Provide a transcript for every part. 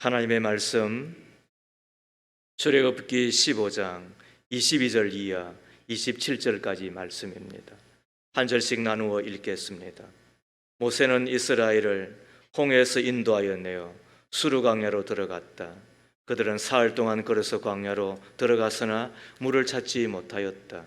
하나님의 말씀 출애굽기 15장 22절 이하 27절까지 말씀입니다. 한 절씩 나누어 읽겠습니다. 모세는 이스라엘을 홍해에서 인도하여 내어 수르 광야로 들어갔다. 그들은 사흘 동안 걸어서 광야로 들어갔으나 물을 찾지 못하였다.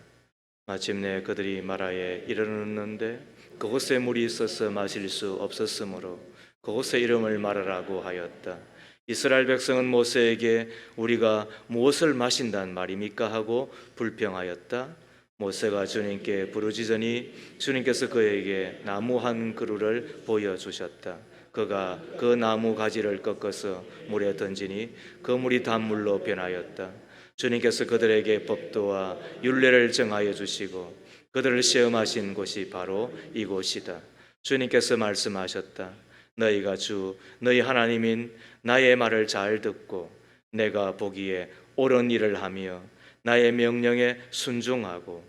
마침내 그들이 마라에 이르렀는데 그곳에 물이 있어서 마실 수 없었으므로 그곳의 이름을 마라라고 하였다. 이스라엘 백성은 모세에게 우리가 무엇을 마신단 말입니까 하고 불평하였다. 모세가 주님께 부르짖으니 주님께서 그에게 나무 한 그루를 보여주셨다. 그가 그 나무 가지를 꺾어서 물에 던지니 그 물이 단물로 변하였다. 주님께서 그들에게 법도와 율례를 정하여 주시고 그들을 시험하신 곳이 바로 이곳이다. 주님께서 말씀하셨다. 너희가 주 너희 하나님인 나의 말을 잘 듣고 내가 보기에 옳은 일을 하며 나의 명령에 순종하고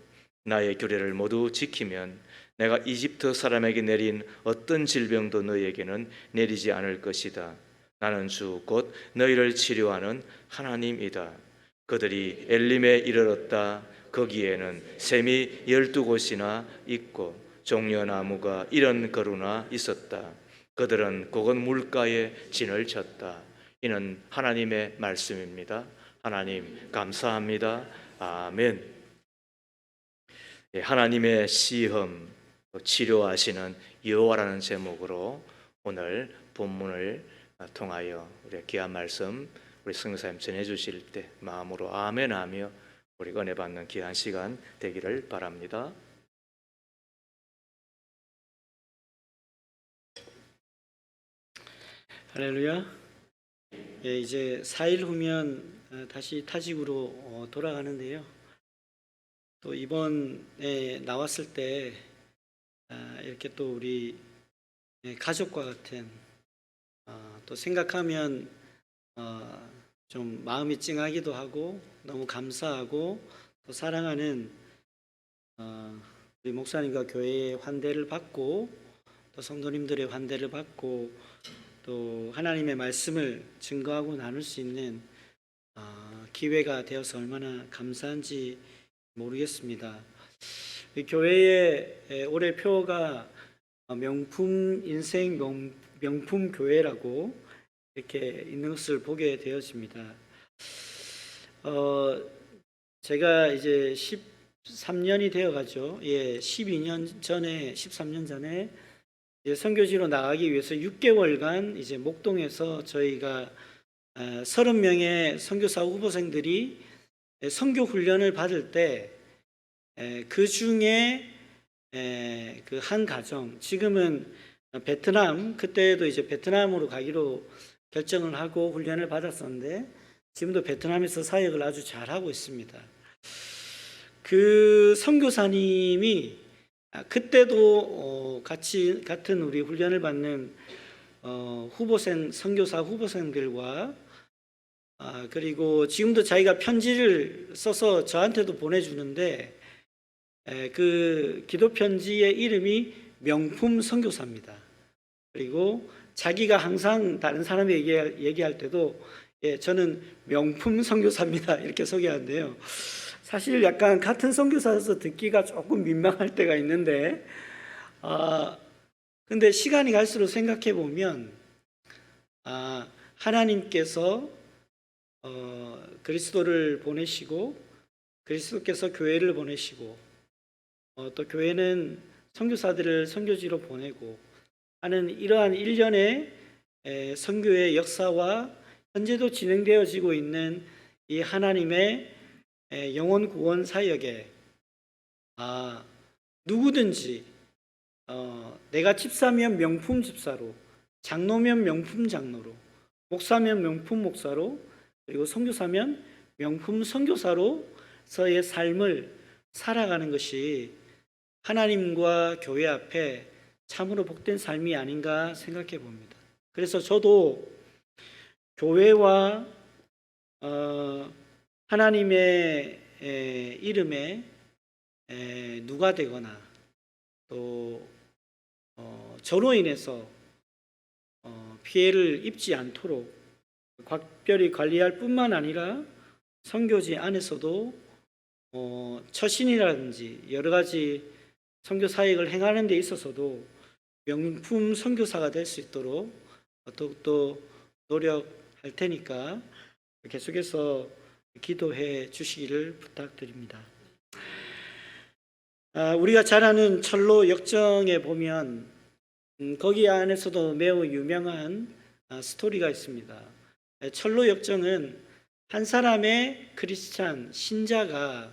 나의 규례를 모두 지키면 내가 이집트 사람에게 내린 어떤 질병도 너희에게는 내리지 않을 것이다. 나는 주 곧 너희를 치료하는 하나님이다. 그들이 엘림에 이르렀다. 거기에는 샘이 12곳이나 있고 종려나무가 70그루나 있었다. 그들은 그곳 물가에 진을 쳤다. 이는 하나님의 말씀입니다. 하나님 감사합니다. 아멘. 하나님의 시험, 치료하시는 여호와라는 제목으로 오늘 본문을 통하여 우리 귀한 말씀 우리 성도사님 전해주실 때 마음으로 아멘하며 우리 은혜 받는 귀한 시간 되기를 바랍니다. 할렐루야. 이제 4일 후면 다시 타직으로 돌아가는데요. 또 이번에 나왔을 때 이렇게 또 우리 가족과 같은 또 생각하면 좀 마음이 찡하기도 하고 너무 감사하고 또 사랑하는 우리 목사님과 교회의 환대를 받고 또 성도님들의 환대를 받고 또 하나님의 말씀을 증거하고 나눌 수 있는 기회가 되어서 얼마나 감사한지 모르겠습니다. 교회의 올해 표어가 명품 인생 명품 교회라고 이렇게 있는 것을 보게 되어집니다. 제가 이제 13년이 되어가죠. 12년 전에 13년 전에 선교지로 나가기 위해서 6개월간 이제 목동에서 저희가 30명의 선교사 후보생들이 선교 훈련을 받을 때 그 중에 그 한 가정, 지금은 베트남, 그때도 이제 베트남으로 가기로 결정을 하고 훈련을 받았었는데 지금도 베트남에서 사역을 아주 잘하고 있습니다. 그 선교사님이 그때도 같은 우리 훈련을 받는 선교사 후보생들과 그리고 지금도 자기가 편지를 써서 저한테도 보내주는데 그 기도 편지의 이름이 명품 선교사입니다. 그리고 자기가 항상 다른 사람에게 얘기할 때도 저는 명품 선교사입니다 이렇게 소개하는데요. 사실 약간 같은 선교사여서 듣기가 조금 민망할 때가 있는데 근데 시간이 갈수록 생각해 보면 하나님께서 그리스도를 보내시고 그리스도께서 교회를 보내시고 또 교회는 선교사들을 선교지로 보내고 하는 이러한 일련의 선교의 역사와 현재도 진행되어지고 있는 이 하나님의 영혼 구원 사역에 누구든지 내가 집사면 명품 집사로, 장로면 명품 장로로, 목사면 명품 목사로, 그리고 선교사면 명품 선교사로서의 삶을 살아가는 것이 하나님과 교회 앞에 참으로 복된 삶이 아닌가 생각해 봅니다. 그래서 저도 교회와 하나님의 이름에 누가 되거나 또 저로 인해서 피해를 입지 않도록 각별히 관리할 뿐만 아니라 선교지 안에서도 처신이라든지 여러 가지 선교 사역을 행하는 데 있어서도 명품 선교사가 될 수 있도록 더욱더 노력할 테니까 계속해서 기도해 주시기를 부탁드립니다. 우리가 잘 아는 철로 역정에 보면 거기 안에서도 매우 유명한 스토리가 있습니다. 철로 역정은 한 사람의 크리스찬 신자가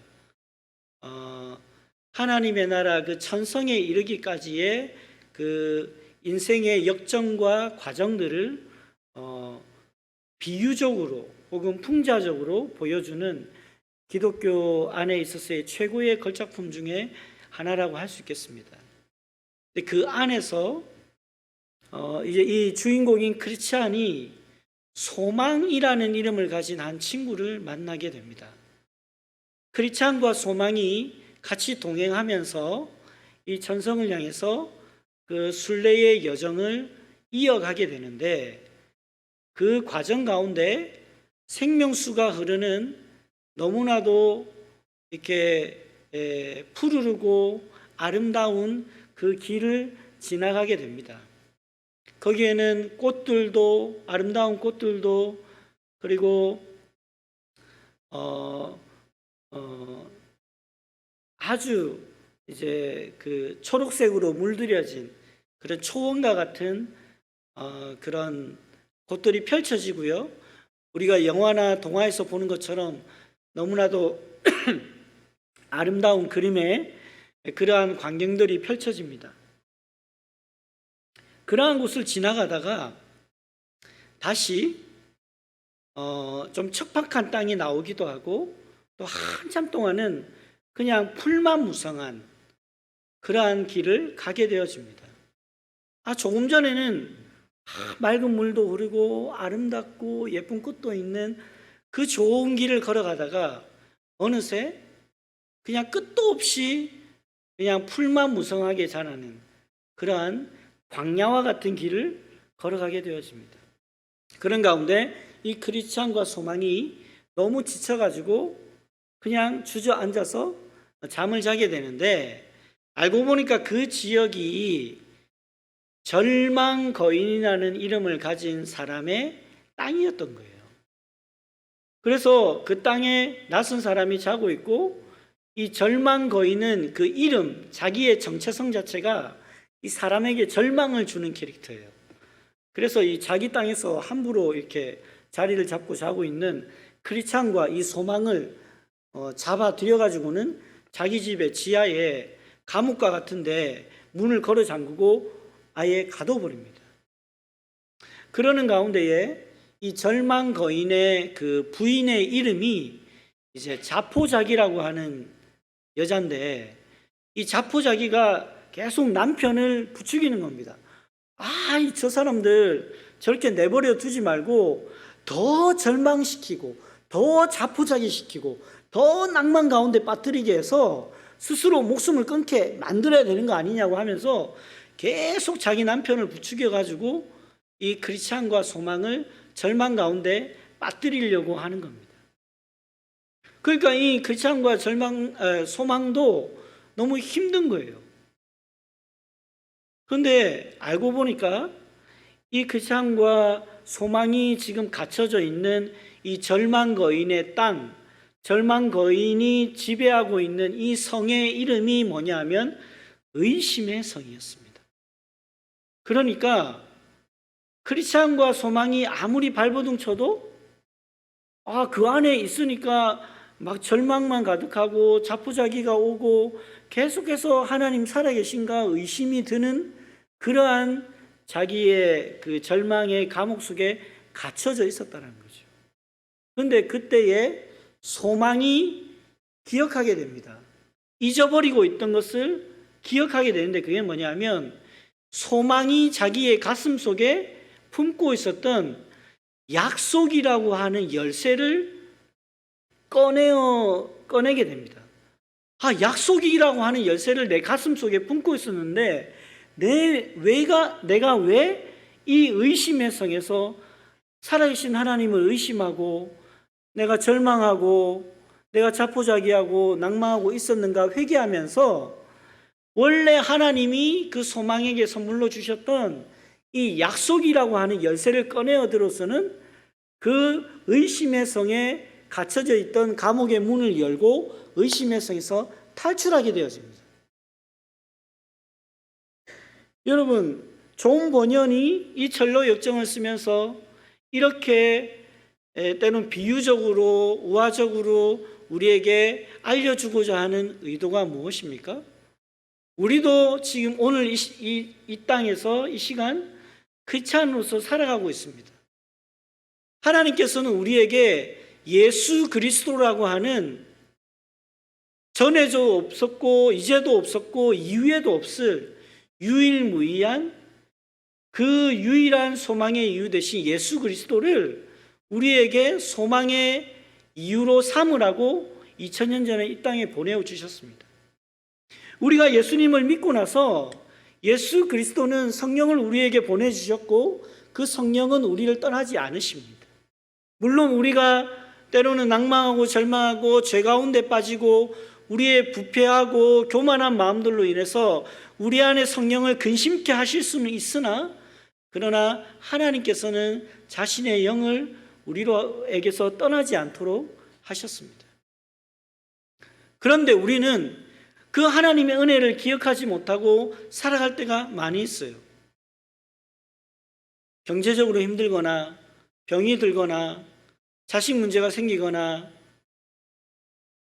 하나님의 나라 그 천성에 이르기까지의 그 인생의 역정과 과정들을 비유적으로 혹은 풍자적으로 보여주는 기독교 안에 있어서의 최고의 걸작품 중에 하나라고 할 수 있겠습니다. 그 안에서 이제 이 주인공인 크리스찬이 소망이라는 이름을 가진 한 친구를 만나게 됩니다. 크리스찬과 소망이 같이 동행하면서 이 천성을 향해서 그 순례의 여정을 이어가게 되는데, 그 과정 가운데 생명수가 흐르는 너무나도 이렇게 푸르르고 아름다운 그 길을 지나가게 됩니다. 거기에는 꽃들도, 아름다운 꽃들도, 그리고 아주 이제 그 초록색으로 물들여진 그런 초원과 같은 그런 곳들이 펼쳐지고요. 우리가 영화나 동화에서 보는 것처럼 너무나도 아름다운 그림의 그러한 광경들이 펼쳐집니다. 그러한 곳을 지나가다가 다시 좀 척박한 땅이 나오기도 하고, 또 한참 동안은 그냥 풀만 무성한 그러한 길을 가게 되어집니다. 조금 전에는 맑은 물도 흐르고 아름답고 예쁜 꽃도 있는 그 좋은 길을 걸어가다가 어느새 그냥 끝도 없이 그냥 풀만 무성하게 자라는 그러한 광야와 같은 길을 걸어가게 되어집니다. 그런 가운데 이 크리스찬과 소망이 너무 지쳐가지고 그냥 주저앉아서 잠을 자게 되는데, 알고 보니까 그 지역이 절망 거인이라는 이름을 가진 사람의 땅이었던 거예요. 그래서 그 땅에 낯선 사람이 자고 있고, 이 절망 거인은 그 이름, 자기의 정체성 자체가 이 사람에게 절망을 주는 캐릭터예요. 그래서 이 자기 땅에서 함부로 이렇게 자리를 잡고 자고 있는 크리스찬과 이 소망을 잡아 들여가지고는 자기 집의 지하에 감옥과 같은데 문을 걸어 잠그고 아예 가둬버립니다. 그러는 가운데에 이 절망 거인의 그 부인의 이름이 이제 자포자기라고 하는 여잔데, 이 자포자기가 계속 남편을 부추기는 겁니다. 저 사람들 저렇게 내버려 두지 말고 더 절망시키고 더 자포자기시키고 더 낭만 가운데 빠뜨리게 해서 스스로 목숨을 끊게 만들어야 되는 거 아니냐고 하면서 계속 자기 남편을 부추겨가지고 이 크리스찬과 소망을 절망 가운데 빠뜨리려고 하는 겁니다. 그러니까 이 크리스찬과 소망도 너무 힘든 거예요. 그런데 알고 보니까 이 크리스찬과 소망이 지금 갇혀져 있는 이 절망 거인의 땅, 절망 거인이 지배하고 있는 이 성의 이름이 뭐냐 하면 의심의 성이었습니다. 그러니까 크리스찬과 소망이 아무리 발버둥 쳐도 그 안에 있으니까 막 절망만 가득하고 자포자기가 오고 계속해서 하나님 살아계신가 의심이 드는 그러한 자기의 그 절망의 감옥 속에 갇혀져 있었다는 거죠. 그런데 그때에 소망이 기억하게 됩니다. 잊어버리고 있던 것을 기억하게 되는데, 그게 뭐냐면 소망이 자기의 가슴 속에 품고 있었던 약속이라고 하는 열쇠를 꺼내게 됩니다. 약속이라고 하는 열쇠를 내 가슴 속에 품고 있었는데 내가 왜 이 의심의 성에서 살아계신 하나님을 의심하고 내가 절망하고 내가 자포자기하고 낭망하고 있었는가 회개하면서 원래 하나님이 그 소망에게 선물로 주셨던 이 약속이라고 하는 열쇠를 꺼내어 들어서는 그 의심의 성에 갇혀져 있던 감옥의 문을 열고 의심의 성에서 탈출하게 되어집니다. 여러분, 존 버년이 이 철로 역정을 쓰면서 이렇게 때로는 비유적으로 우화적으로 우리에게 알려주고자 하는 의도가 무엇입니까? 우리도 지금 오늘 이 땅에서 이 시간 크리스찬으로서 살아가고 있습니다. 하나님께서는 우리에게 예수 그리스도라고 하는 전에도 없었고 이제도 없었고 이후에도 없을 유일무이한 그 유일한 소망의 이유 대신 예수 그리스도를 우리에게 소망의 이유로 삼으라고 2000년 전에 이 땅에 보내어 주셨습니다. 우리가 예수님을 믿고 나서 예수 그리스도는 성령을 우리에게 보내주셨고 그 성령은 우리를 떠나지 않으십니다. 물론 우리가 때로는 낭망하고 절망하고 죄 가운데 빠지고 우리의 부패하고 교만한 마음들로 인해서 우리 안에 성령을 근심케 하실 수는 있으나 그러나 하나님께서는 자신의 영을 우리에게서 떠나지 않도록 하셨습니다. 그런데 우리는 그 하나님의 은혜를 기억하지 못하고 살아갈 때가 많이 있어요. 경제적으로 힘들거나 병이 들거나 자식 문제가 생기거나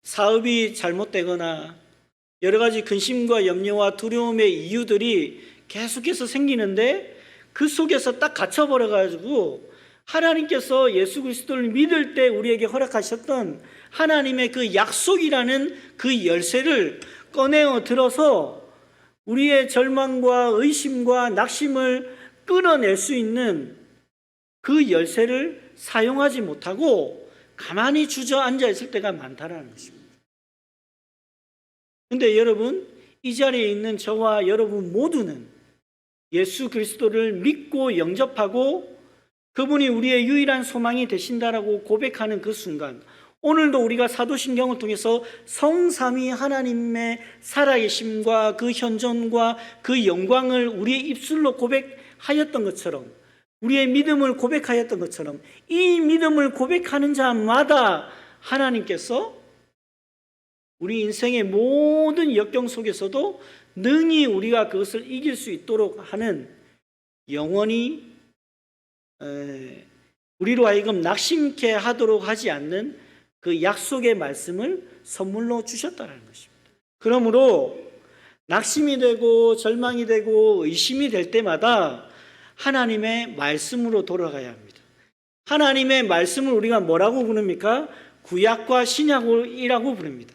사업이 잘못되거나 여러 가지 근심과 염려와 두려움의 이유들이 계속해서 생기는데 그 속에서 딱 갇혀버려가지고 하나님께서 예수 그리스도를 믿을 때 우리에게 허락하셨던 하나님의 그 약속이라는 그 열쇠를 꺼내어 들어서 우리의 절망과 의심과 낙심을 끊어낼 수 있는 그 열쇠를 사용하지 못하고 가만히 주저앉아 있을 때가 많다라는 것입니다. 그런데 여러분, 이 자리에 있는 저와 여러분 모두는 예수 그리스도를 믿고 영접하고 그분이 우리의 유일한 소망이 되신다라고 고백하는 그 순간, 오늘도 우리가 사도신경을 통해서 성삼위 하나님의 살아계심과 그 현존과 그 영광을 우리의 입술로 고백하였던 것처럼, 우리의 믿음을 고백하였던 것처럼 이 믿음을 고백하는 자마다 하나님께서 우리 인생의 모든 역경 속에서도 능히 우리가 그것을 이길 수 있도록 하는 영원히 우리로 하여금 낙심케 하도록 하지 않는 그 약속의 말씀을 선물로 주셨다는 것입니다. 그러므로 낙심이 되고 절망이 되고 의심이 될 때마다 하나님의 말씀으로 돌아가야 합니다. 하나님의 말씀을 우리가 뭐라고 부릅니까? 구약과 신약이라고 부릅니다.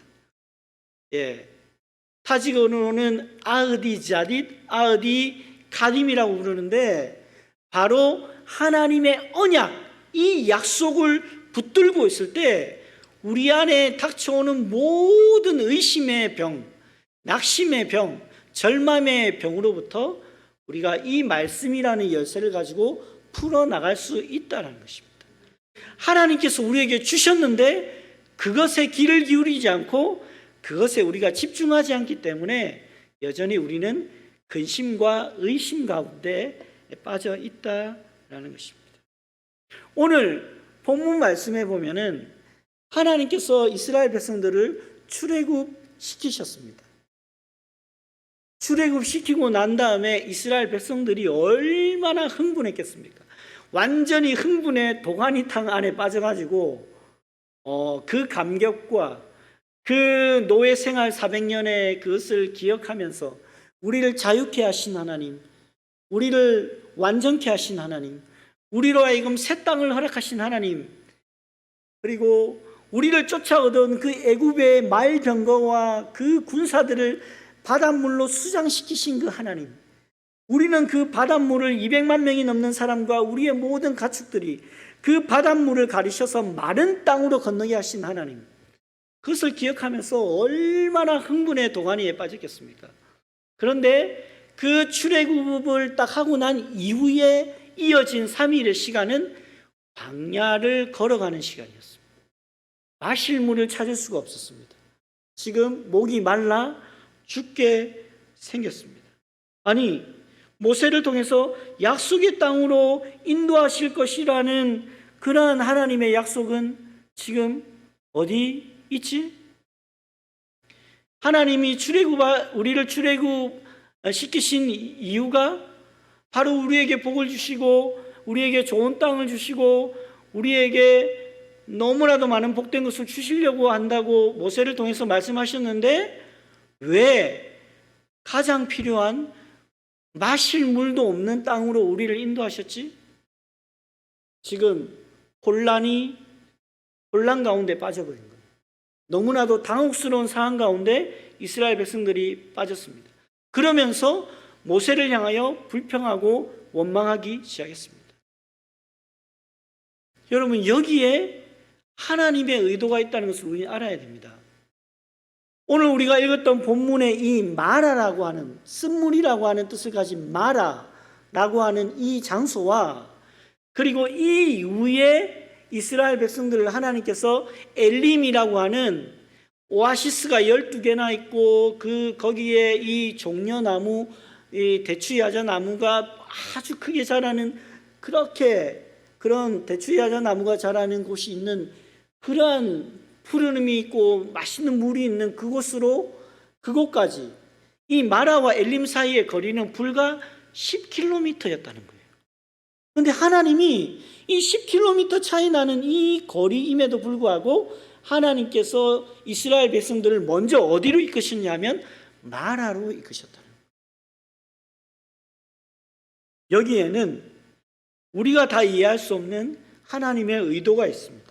타지어로는 아으디 자딧, 아으디 가딤이라고 부르는데 바로 하나님의 언약, 이 약속을 붙들고 있을 때 우리 안에 닥쳐오는 모든 의심의 병, 낙심의 병, 절망의 병으로부터 우리가 이 말씀이라는 열쇠를 가지고 풀어나갈 수 있다는 것입니다. 하나님께서 우리에게 주셨는데 그것에 귀를 기울이지 않고 그것에 우리가 집중하지 않기 때문에 여전히 우리는 근심과 의심 가운데 빠져 있다라는 것입니다. 오늘 본문 말씀에 보면은 하나님께서 이스라엘 백성들을 출애굽시키셨습니다. 출애굽시키고 난 다음에 이스라엘 백성들이 얼마나 흥분했겠습니까? 완전히 흥분의 도가니탕 안에 빠져가지고 그 감격과 그 노예 생활 400년의 그것을 기억하면서 우리를 자유케 하신 하나님, 우리를 완전케 하신 하나님, 우리로 하여금 새 땅을 허락하신 하나님, 그리고 우리를 쫓아오던 그 애굽의 말병거와 그 군사들을 바닷물로 수장시키신 그 하나님, 우리는 그 바닷물을 200만 명이 넘는 사람과 우리의 모든 가축들이 그 바닷물을 가리셔서 마른 땅으로 건너게 하신 하나님, 그것을 기억하면서 얼마나 흥분의 도가니에 빠졌겠습니까? 그런데 그 출애굽을 딱 하고 난 이후에 이어진 3일의 시간은 광야를 걸어가는 시간이었습니다. 마실 물을 찾을 수가 없었습니다. 지금 목이 말라 죽게 생겼습니다. 아니, 모세를 통해서 약속의 땅으로 인도하실 것이라는 그러한 하나님의 약속은 지금 어디 있지? 하나님이 우리를 출애굽시키신 이유가 바로 우리에게 복을 주시고 우리에게 좋은 땅을 주시고 우리에게 너무나도 많은 복된 것을 주시려고 한다고 모세를 통해서 말씀하셨는데, 왜 가장 필요한 마실 물도 없는 땅으로 우리를 인도하셨지? 지금 혼란 가운데 빠져버린 거예요. 너무나도 당혹스러운 상황 가운데 이스라엘 백성들이 빠졌습니다. 그러면서 모세를 향하여 불평하고 원망하기 시작했습니다. 여러분, 여기에 하나님의 의도가 있다는 것을 우리는 알아야 됩니다. 오늘 우리가 읽었던 본문의 이 마라라고 하는, 쓴물이라고 하는 뜻을 가진 마라라고 하는 이 장소와, 그리고 이 이후에 이스라엘 백성들을 하나님께서 엘림이라고 하는 오아시스가 12개나 있고 거기에 이 종려나무, 이 대추야자 나무가 아주 크게 자라는, 그런 대추야자 나무가 자라는 곳이 있는 그러한 푸르름이 있고 맛있는 물이 있는 그곳까지, 이 마라와 엘림 사이의 거리는 불과 10km였다는 거예요. 그런데 하나님이 이 10km 차이 나는 이 거리임에도 불구하고 하나님께서 이스라엘 백성들을 먼저 어디로 이끄셨냐면 마라로 이끄셨다는 거예요. 여기에는 우리가 다 이해할 수 없는 하나님의 의도가 있습니다.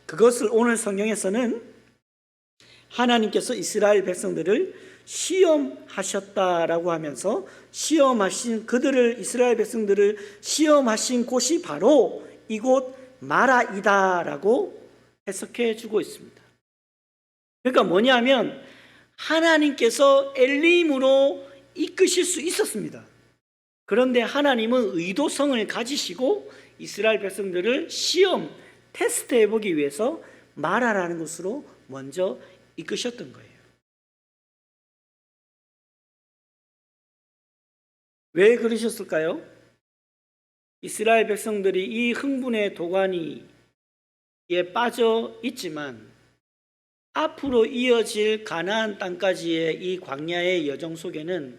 그것을 오늘 성경에서는 하나님께서 이스라엘 백성들을 시험하셨다라고 하면서, 이스라엘 백성들을 시험하신 곳이 바로 이곳 마라이다라고 해석해 주고 있습니다. 그러니까 뭐냐면 하나님께서 엘림으로 이끄실 수 있었습니다. 그런데 하나님은 의도성을 가지시고 이스라엘 백성들을 테스트해 보기 위해서 마라라는 곳으로 먼저 이끄셨던 거예요. 왜 그러셨을까요? 이스라엘 백성들이 이 흥분의 도가니에 빠져 있지만 앞으로 이어질 가나안 땅까지의 이 광야의 여정 속에는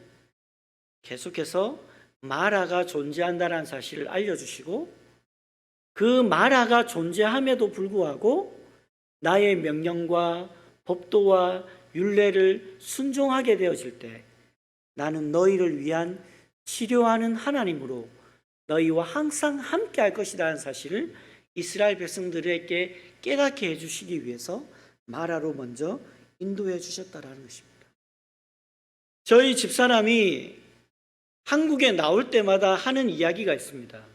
계속해서 마라가 존재한다는 사실을 알려주시고, 그 마라가 존재함에도 불구하고 나의 명령과 법도와 율례를 순종하게 되어질 때 나는 너희를 위한 치료하는 하나님으로 너희와 항상 함께 할 것이라는 사실을 이스라엘 백성들에게 깨닫게 해주시기 위해서 마라로 먼저 인도해 주셨다라는 것입니다. 저희 집사람이 한국에 나올 때마다 하는 이야기가 있습니다.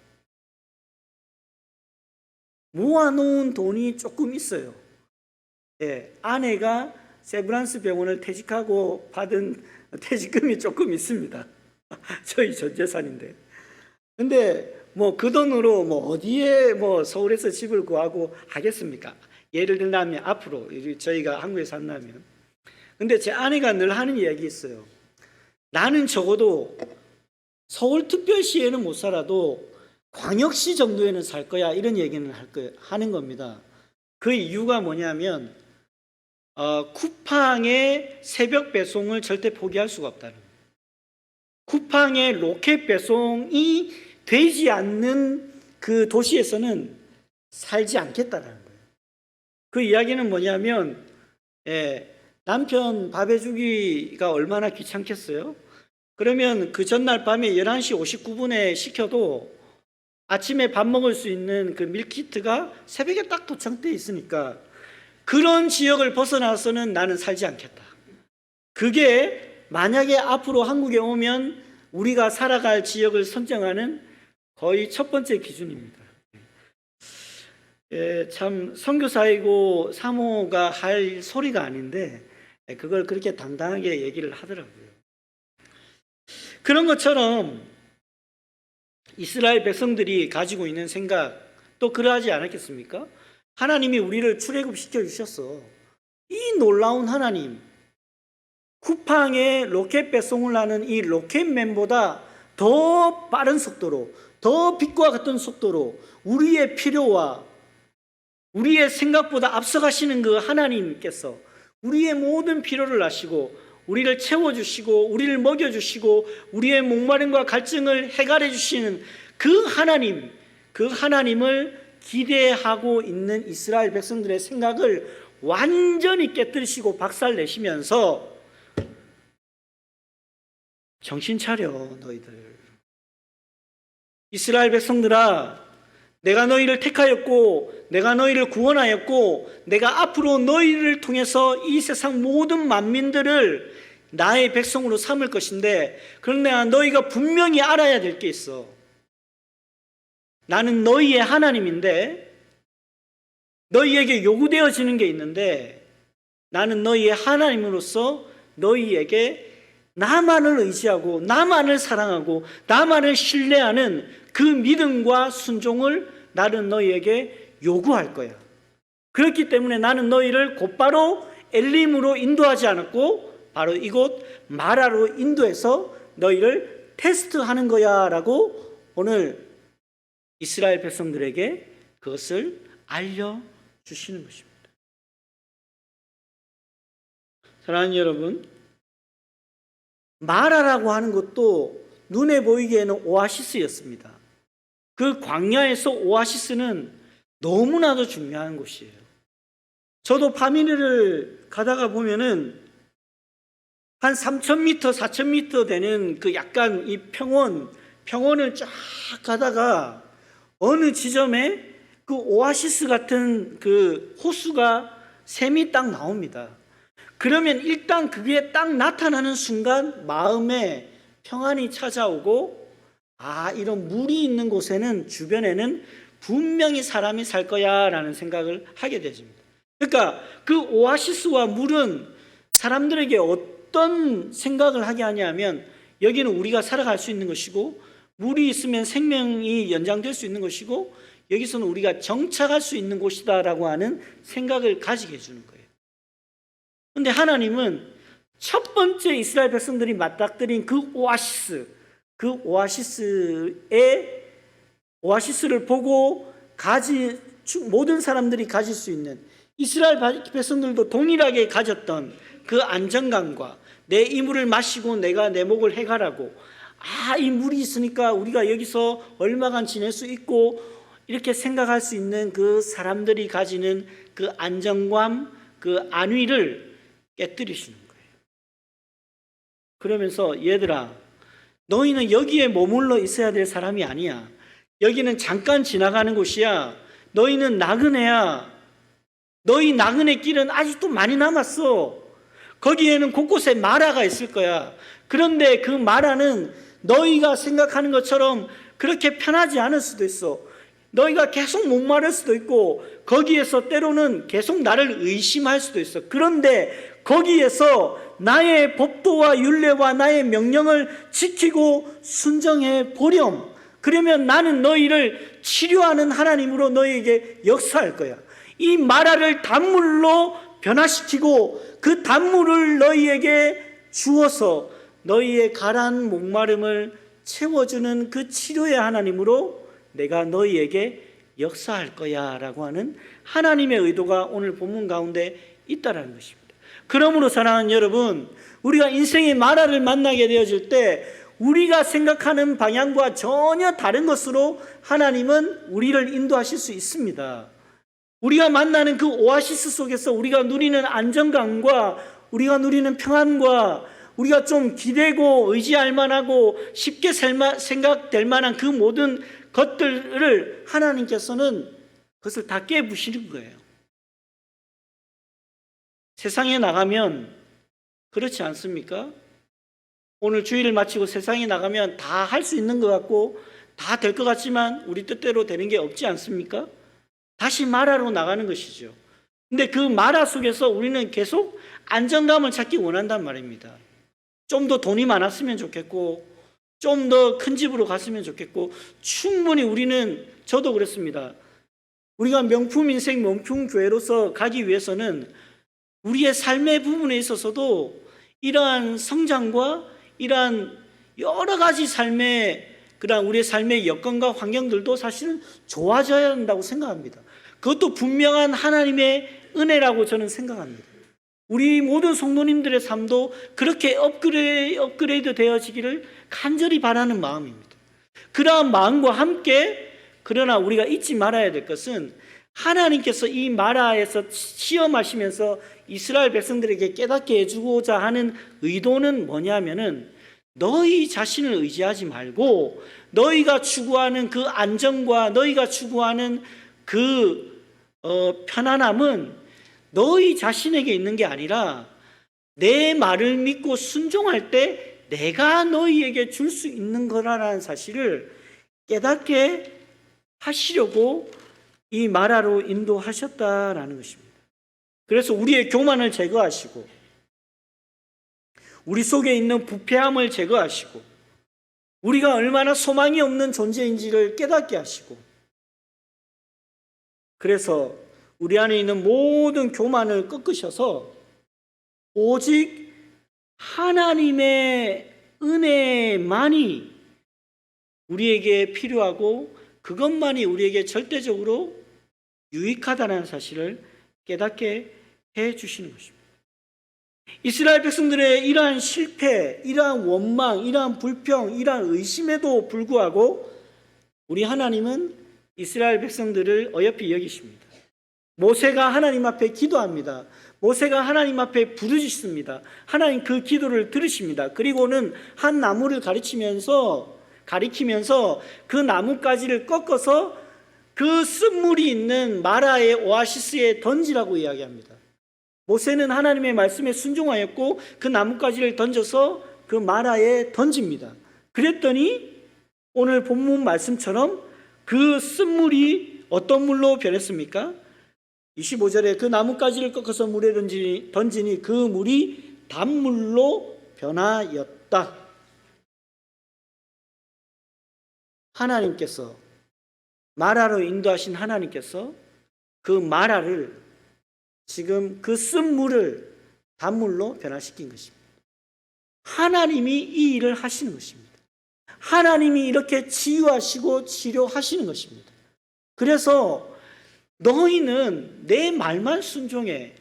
모아놓은 돈이 조금 있어요. 아내가 세브란스 병원을 퇴직하고 받은 퇴직금이 조금 있습니다. 저희 전 재산인데. 근데 그 돈으로 어디에 서울에서 집을 구하고 하겠습니까? 예를 들면 앞으로 저희가 한국에 산다면. 근데 제 아내가 늘 하는 이야기 있어요. 나는 적어도 서울특별시에는 못 살아도 광역시 정도에는 살 거야, 이런 얘기는 하는 겁니다. 그 이유가 뭐냐면 쿠팡의 새벽 배송을 절대 포기할 수가 없다는 거예요. 쿠팡의 로켓 배송이 되지 않는 그 도시에서는 살지 않겠다는 거예요. 그 이야기는 뭐냐면 남편 밥 해주기가 얼마나 귀찮겠어요? 그러면 그 전날 밤에 11시 59분에 시켜도 아침에 밥 먹을 수 있는 그 밀키트가 새벽에 딱 도착돼 있으니까 그런 지역을 벗어나서는 나는 살지 않겠다. 그게 만약에 앞으로 한국에 오면 우리가 살아갈 지역을 선정하는 거의 첫 번째 기준입니다. 참 선교사이고 사모가 할 소리가 아닌데 그걸 그렇게 당당하게 얘기를 하더라고요. 그런 것처럼 이스라엘 백성들이 가지고 있는 생각 또 그러하지 않았겠습니까? 하나님이 우리를 출애굽시켜 주셨어. 이 놀라운 하나님, 쿠팡에 로켓 배송을 하는 이 로켓맨보다 더 빠른 속도로, 더 빛과 같은 속도로 우리의 필요와 우리의 생각보다 앞서가시는 그 하나님께서 우리의 모든 필요를 아시고 우리를 채워주시고 우리를 먹여주시고 우리의 목마름과 갈증을 해결해 주시는 그 하나님, 그 하나님을 기대하고 있는 이스라엘 백성들의 생각을 완전히 깨뜨리시고 박살내시면서 정신 차려 너희들. 이스라엘 백성들아, 내가 너희를 택하였고 내가 너희를 구원하였고 내가 앞으로 너희를 통해서 이 세상 모든 만민들을 나의 백성으로 삼을 것인데, 그러나 너희가 분명히 알아야 될 게 있어. 나는 너희의 하나님인데 너희에게 요구되어지는 게 있는데, 나는 너희의 하나님으로서 너희에게 나만을 의지하고 나만을 사랑하고 나만을 신뢰하는 그 믿음과 순종을 나는 너희에게 요구할 거야. 그렇기 때문에 나는 너희를 곧바로 엘림으로 인도하지 않았고 바로 이곳 마라로 인도해서 너희를 테스트하는 거야 라고 오늘 이스라엘 백성들에게 그것을 알려주시는 것입니다. 사랑하는 여러분, 마라라고 하는 것도 눈에 보이기에는 오아시스였습니다. 그 광야에서 오아시스는 너무나도 중요한 곳이에요. 저도 파미르를 가다가 보면은 한 3,000m, 4,000m 되는 그 약간 이 평원을 쫙 가다가 어느 지점에 그 오아시스 같은 그 호수가 샘이 딱 나옵니다. 그러면 일단 그게 딱 나타나는 순간 마음에 평안이 찾아오고, 아, 이런 물이 있는 곳에는 주변에는 분명히 사람이 살 거야 라는 생각을 하게 되십니다. 그러니까 그 오아시스와 물은 사람들에게 어떤 생각을 하게 하냐면, 여기는 우리가 살아갈 수 있는 것이고 물이 있으면 생명이 연장될 수 있는 것이고 여기서는 우리가 정착할 수 있는 곳이다 라고 하는 생각을 가지게 해주는 거예요. 그런데 하나님은 첫 번째 이스라엘 백성들이 맞닥뜨린 그 오아시스를 보고 모든 사람들이 가질 수 있는, 이스라엘 백성들도 동일하게 가졌던 그 안정감과 내 이 물을 마시고 내가 내 목을 해결하고, 아, 이 물이 있으니까 우리가 여기서 얼마간 지낼 수 있고 이렇게 생각할 수 있는 그 사람들이 가지는 그 안정감, 그 안위를 깨뜨리시는 거예요. 그러면서 얘들아, 너희는 여기에 머물러 있어야 될 사람이 아니야. 여기는 잠깐 지나가는 곳이야. 너희는 나그네야. 너희 나그네 길은 아직도 많이 남았어. 거기에는 곳곳에 마라가 있을 거야. 그런데 그 마라는 너희가 생각하는 것처럼 그렇게 편하지 않을 수도 있어. 너희가 계속 목마를 수도 있고 거기에서 때로는 계속 나를 의심할 수도 있어. 그런데 거기에서 나의 법도와 율례와 나의 명령을 지키고 순정해 보렴. 그러면 나는 너희를 치료하는 하나님으로 너희에게 역사할 거야. 이 마라를 단물로 변화시키고 그 단물을 너희에게 주어서 너희의 가라앉은 목마름을 채워주는 그 치료의 하나님으로 내가 너희에게 역사할 거야 라고 하는 하나님의 의도가 오늘 본문 가운데 있다라는 것입니다. 그러므로 사랑하는 여러분, 우리가 인생의 마라를 만나게 되어질 때 우리가 생각하는 방향과 전혀 다른 것으로 하나님은 우리를 인도하실 수 있습니다. 우리가 만나는 그 오아시스 속에서 우리가 누리는 안정감과 우리가 누리는 평안과 우리가 좀 기대고 의지할 만하고 쉽게 생각될 만한 그 모든 것들을 하나님께서는 그것을 다 깨부시는 거예요. 세상에 나가면 그렇지 않습니까? 오늘 주일을 마치고 세상에 나가면 다 할 수 있는 것 같고 다 될 것 같지만 우리 뜻대로 되는 게 없지 않습니까? 다시 마라로 나가는 것이죠. 근데 그 마라 속에서 우리는 계속 안정감을 찾기 원한단 말입니다. 좀 더 돈이 많았으면 좋겠고 좀 더 큰 집으로 갔으면 좋겠고, 충분히 우리는, 저도 그렇습니다. 우리가 명품 인생, 명품 교회로서 가기 위해서는 우리의 삶의 부분에 있어서도 이러한 성장과 이러한 여러 가지 삶의 그러한 우리의 삶의 여건과 환경들도 사실은 좋아져야 한다고 생각합니다. 그것도 분명한 하나님의 은혜라고 저는 생각합니다. 우리 모든 성도님들의 삶도 그렇게 업그레이드 되어지기를 간절히 바라는 마음입니다. 그러한 마음과 함께, 그러나 우리가 잊지 말아야 될 것은 하나님께서 이 마라에서 시험하시면서 이스라엘 백성들에게 깨닫게 해주고자 하는 의도는 뭐냐면은, 너희 자신을 의지하지 말고 너희가 추구하는 그 안정과 너희가 추구하는 그 편안함은 너희 자신에게 있는 게 아니라 내 말을 믿고 순종할 때 내가 너희에게 줄 수 있는 거라는 사실을 깨닫게 하시려고 이 마라로 인도하셨다라는 것입니다. 그래서 우리의 교만을 제거하시고 우리 속에 있는 부패함을 제거하시고 우리가 얼마나 소망이 없는 존재인지를 깨닫게 하시고, 그래서 우리 안에 있는 모든 교만을 꺾으셔서 오직 하나님의 은혜만이 우리에게 필요하고 그것만이 우리에게 절대적으로 유익하다는 사실을 깨닫게 해 주시는 것입니다. 이스라엘 백성들의 이러한 실패, 이러한 원망, 이러한 불평, 이러한 의심에도 불구하고 우리 하나님은 이스라엘 백성들을 어여삐 여기십니다. 모세가 하나님 앞에 기도합니다. 모세가 하나님 앞에 부르짖습니다. 하나님 그 기도를 들으십니다. 그리고는 한 나무를 가리키면서 그 나뭇가지를 꺾어서 그 쓴물이 있는 마라의 오아시스에 던지라고 이야기합니다. 모세는 하나님의 말씀에 순종하였고 그 나뭇가지를 던져서 그 마라에 던집니다. 그랬더니 오늘 본문 말씀처럼 그 쓴물이 어떤 물로 변했습니까? 25절에 그 나뭇가지를 꺾어서 물에 던지니 그 물이 단물로 변하였다. 하나님께서, 마라로 인도하신 하나님께서 그 마라를, 지금 그 쓴물을 단물로 변화시킨 것입니다. 하나님이 이 일을 하시는 것입니다. 하나님이 이렇게 치유하시고 치료하시는 것입니다. 그래서 너희는 내 말만 순종해,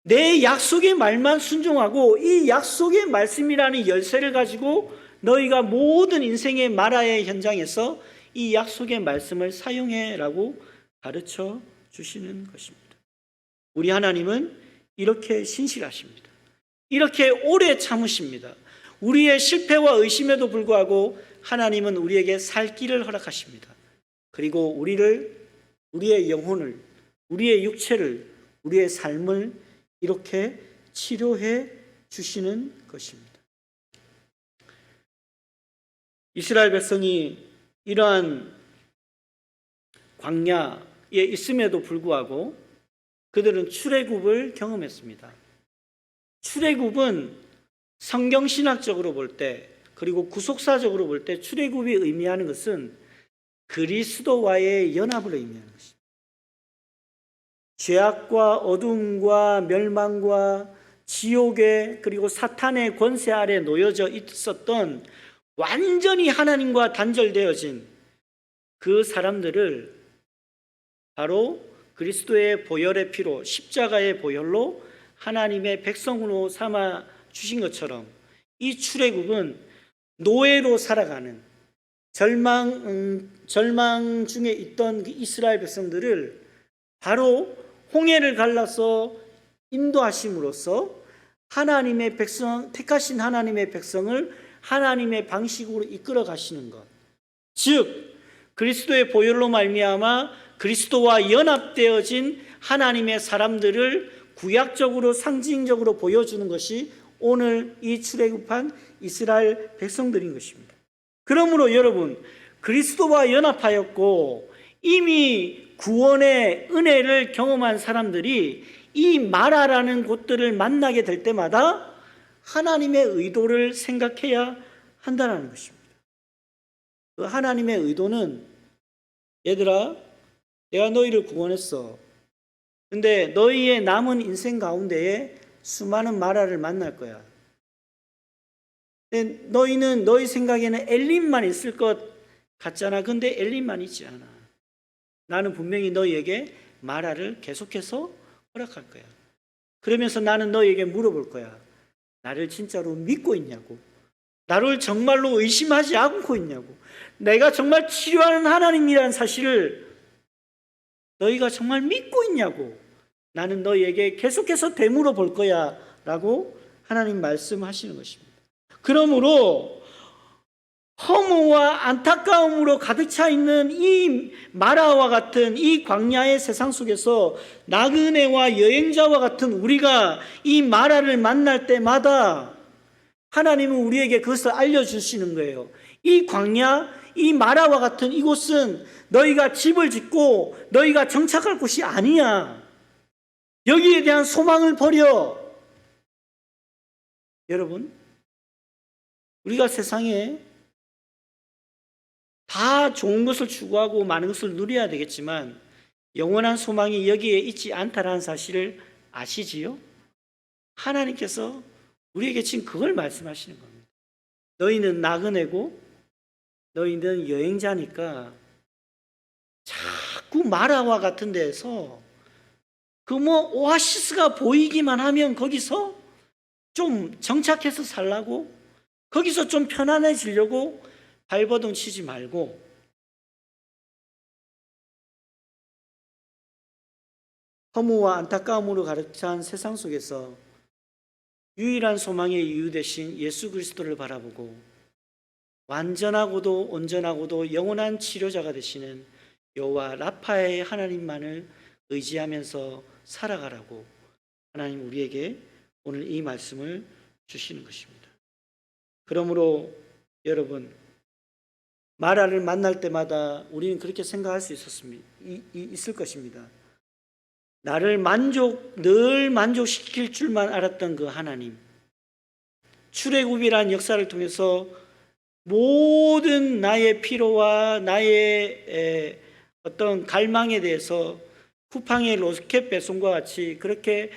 내 약속의 말만 순종하고 이 약속의 말씀이라는 열쇠를 가지고 너희가 모든 인생의 마라의 현장에서 이 약속의 말씀을 사용해라고 가르쳐 주시는 것입니다. 우리 하나님은 이렇게 신실하십니다. 이렇게 오래 참으십니다. 우리의 실패와 의심에도 불구하고 하나님은 우리에게 살 길을 허락하십니다. 그리고 우리의 영혼을, 우리의 육체를, 우리의 삶을 이렇게 치료해 주시는 것입니다. 이스라엘 백성이 이러한 광야에 있음에도 불구하고 그들은 출애굽을 경험했습니다. 출애굽은 성경신학적으로 볼 때, 그리고 구속사적으로 볼 때 출애굽이 의미하는 것은 그리스도와의 연합을 의미하는 것입니다. 죄악과 어둠과 멸망과 지옥의, 그리고 사탄의 권세 아래 놓여져 있었던 완전히 하나님과 단절되어진 그 사람들을 바로 그리스도의 보혈의 피로, 십자가의 보혈로 하나님의 백성으로 삼아 주신 것처럼 이 출애굽은 노예로 살아가는 절망 중에 있던 그 이스라엘 백성들을 바로 홍해를 갈라서 인도하심으로써 하나님의 백성, 택하신 하나님의 백성을 하나님의 방식으로 이끌어 가시는 것, 즉 그리스도의 보혈로 말미암아 그리스도와 연합되어진 하나님의 사람들을 구약적으로 상징적으로 보여주는 것이 오늘 이 출애굽한 이스라엘 백성들인 것입니다. 그러므로 여러분, 그리스도와 연합하였고 이미 구원의 은혜를 경험한 사람들이 이 마라라는 곳들을 만나게 될 때마다 하나님의 의도를 생각해야 한다는 것입니다. 그 하나님의 의도는 얘들아, 내가 너희를 구원했어. 근데 너희의 남은 인생 가운데에 수많은 마라를 만날 거야. 근데 너희는 너희 생각에는 엘림만 있을 것 같잖아. 근데 엘림만 있지 않아. 나는 분명히 너희에게 마라를 계속해서 허락할 거야. 그러면서 나는 너희에게 물어볼 거야. 나를 진짜로 믿고 있냐고. 나를 정말로 의심하지 않고 있냐고. 내가 정말 치료하는 하나님이라는 사실을 너희가 정말 믿고 있냐고. 나는 너희에게 계속해서 되물어 볼 거야 라고 하나님 말씀하시는 것입니다. 그러므로 허무와 안타까움으로 가득 차 있는 이 마라와 같은 이 광야의 세상 속에서 나그네와 여행자와 같은 우리가 이 마라를 만날 때마다 하나님은 우리에게 그것을 알려주시는 거예요. 이 광야, 이 마라와 같은 이곳은 너희가 집을 짓고 너희가 정착할 곳이 아니야. 여기에 대한 소망을 버려. 여러분, 우리가 세상에 다 좋은 것을 추구하고 많은 것을 누려야 되겠지만 영원한 소망이 여기에 있지 않다라는 사실을 아시지요? 하나님께서 우리에게 지금 그걸 말씀하시는 겁니다. 너희는 나그네고 너희는 여행자니까 자꾸 마라와 같은 데에서 그 오아시스가 보이기만 하면 거기서 좀 정착해서 살라고, 거기서 좀 편안해지려고 발버둥 치지 말고 허무와 안타까움으로 가득 찬 세상 속에서 유일한 소망의 이유 되신 예수 그리스도를 바라보고 완전하고도 온전하고도 영원한 치료자가 되시는 여호와 라파의 하나님만을 의지하면서 살아가라고 하나님 우리에게 오늘 이 말씀을 주시는 것입니다. 그러므로 여러분, 마라를 만날 때마다 우리는 그렇게 생각할 수 있을 것입니다. 나를 늘 만족시킬 줄만 알았던 그 하나님, 출애굽이란 역사를 통해서 모든 나의 피로와 나의 어떤 갈망에 대해서 쿠팡의 로켓 배송과 같이 그렇게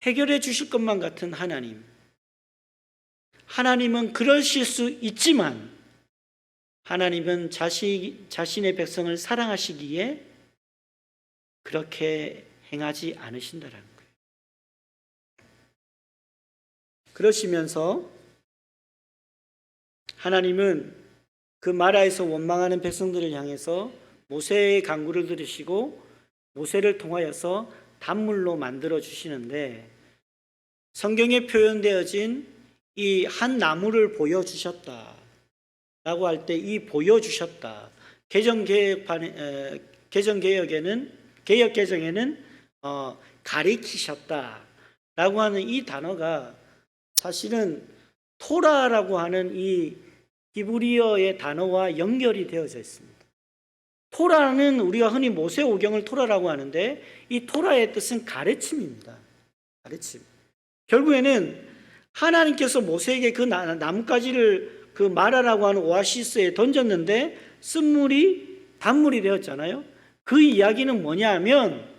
해결해 주실 것만 같은 하나님은 그러실 수 있지만 하나님은 자신의 백성을 사랑하시기에 그렇게 행하지 않으신다라는 거예요. 그러시면서 하나님은 그 마라에서 원망하는 백성들을 향해서 모세의 간구를 들으시고 모세를 통하여서 단물로 만들어 주시는데, 성경에 표현되어진 이 한 나무를 보여주셨다 라고 할 때 이 보여주셨다, 개역 개정에는 가리키셨다 라고 하는 이 단어가 사실은 토라라고 하는 이 히브리어의 단어와 연결이 되어져 있습니다. 토라는 우리가 흔히 모세오경을 토라라고 하는데 이 토라의 뜻은 가르침입니다. 가르침. 결국에는 하나님께서 모세에게 그 나뭇가지를 그 마라라고 하는 오아시스에 던졌는데 쓴물이 단물이 되었잖아요. 그 이야기는 뭐냐 하면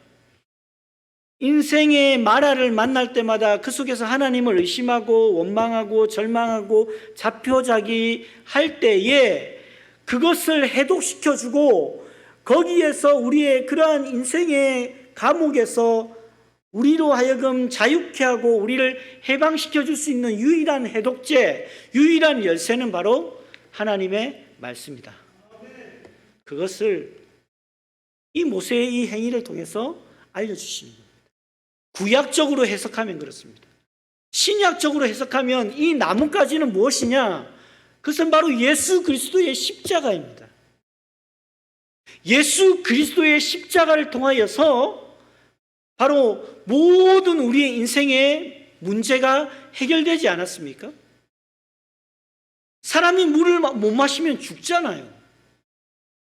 인생의 마라를 만날 때마다 그 속에서 하나님을 의심하고 원망하고 절망하고 자표자기 할 때에 그것을 해독시켜주고 거기에서 우리의 그러한 인생의 감옥에서 우리로 하여금 자유케 하고 우리를 해방시켜 줄 수 있는 유일한 해독제, 유일한 열쇠는 바로 하나님의 말씀이다. 그것을 이 모세의 이 행위를 통해서 알려주시는 겁니다. 구약적으로 해석하면 그렇습니다. 신약적으로 해석하면 이 나뭇가지는 무엇이냐? 그것은 바로 예수 그리스도의 십자가입니다. 예수 그리스도의 십자가를 통하여서 바로 모든 우리의 인생의 문제가 해결되지 않았습니까? 사람이 물을 못 마시면 죽잖아요.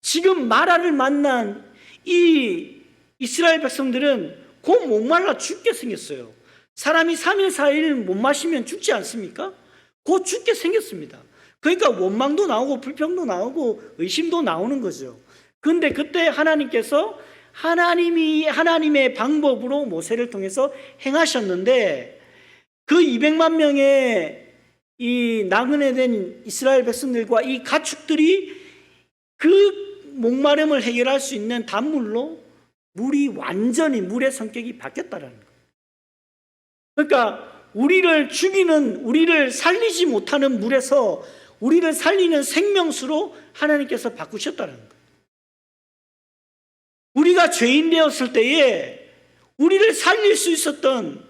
지금 마라를 만난 이 이스라엘 백성들은 곧 목말라 죽게 생겼어요. 사람이 3일 4일 못 마시면 죽지 않습니까? 곧 죽게 생겼습니다. 그러니까 원망도 나오고 불평도 나오고 의심도 나오는 거죠. 그런데 그때 하나님께서 하나님의 방법으로 모세를 통해서 행하셨는데, 그 200만 명의 이 나그네 된 이스라엘 백성들과 이 가축들이 그 목마름을 해결할 수 있는 단물로 물이 완전히, 물의 성격이 바뀌었다라는 거예요. 그러니까 우리를 죽이는, 우리를 살리지 못하는 물에서 우리를 살리는 생명수로 하나님께서 바꾸셨다는 거예요. 우리가 죄인 되었을 때에 우리를 살릴 수 있었던,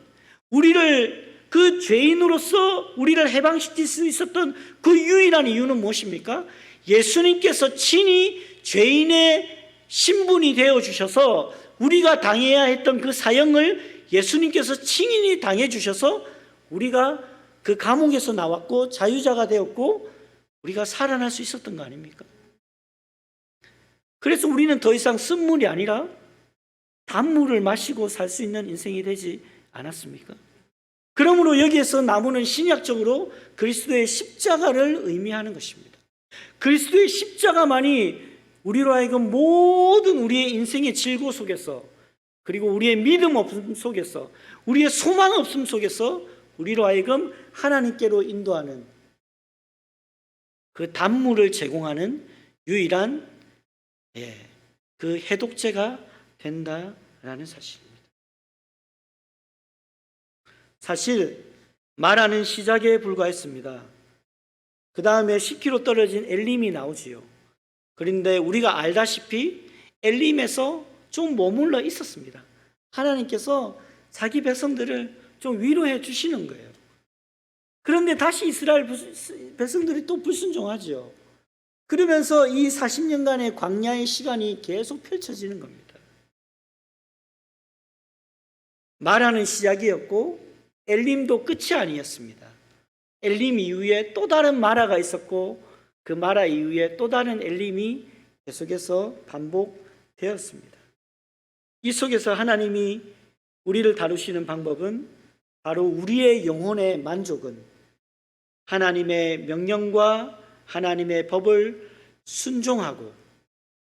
우리를 그 죄인으로서 우리를 해방시킬 수 있었던 그 유일한 이유는 무엇입니까? 예수님께서 친히 죄인의 신분이 되어 주셔서 우리가 당해야 했던 그 사형을 예수님께서 친히 당해 주셔서 우리가 그 감옥에서 나왔고 자유자가 되었고 우리가 살아날 수 있었던 거 아닙니까? 그래서 우리는 더 이상 쓴물이 아니라 단물을 마시고 살 수 있는 인생이 되지 않았습니까? 그러므로 여기에서 나무는 신약적으로 그리스도의 십자가를 의미하는 것입니다. 그리스도의 십자가만이 우리로 하여금 모든 우리의 인생의 질고 속에서, 그리고 우리의 믿음 없음 속에서, 우리의 소망 없음 속에서 우리로 하여금 하나님께로 인도하는 그 단물을 제공하는 유일한 그 해독제가 된다라는 사실입니다. 사실 말하는 시작에 불과했습니다. 그 다음에 10km 떨어진 엘림이 나오지요. 그런데 우리가 알다시피 엘림에서 좀 머물러 있었습니다. 하나님께서 자기 백성들을 좀 위로해 주시는 거예요. 그런데 다시 이스라엘 백성들이 또 불순종하죠. 그러면서 이 40년간의 광야의 시간이 계속 펼쳐지는 겁니다. 마라는 시작이었고 엘림도 끝이 아니었습니다. 엘림 이후에 또 다른 마라가 있었고 그 마라 이후에 또 다른 엘림이 계속해서 반복되었습니다. 이 속에서 하나님이 우리를 다루시는 방법은 바로 우리의 영혼의 만족은 하나님의 명령과 하나님의 법을 순종하고,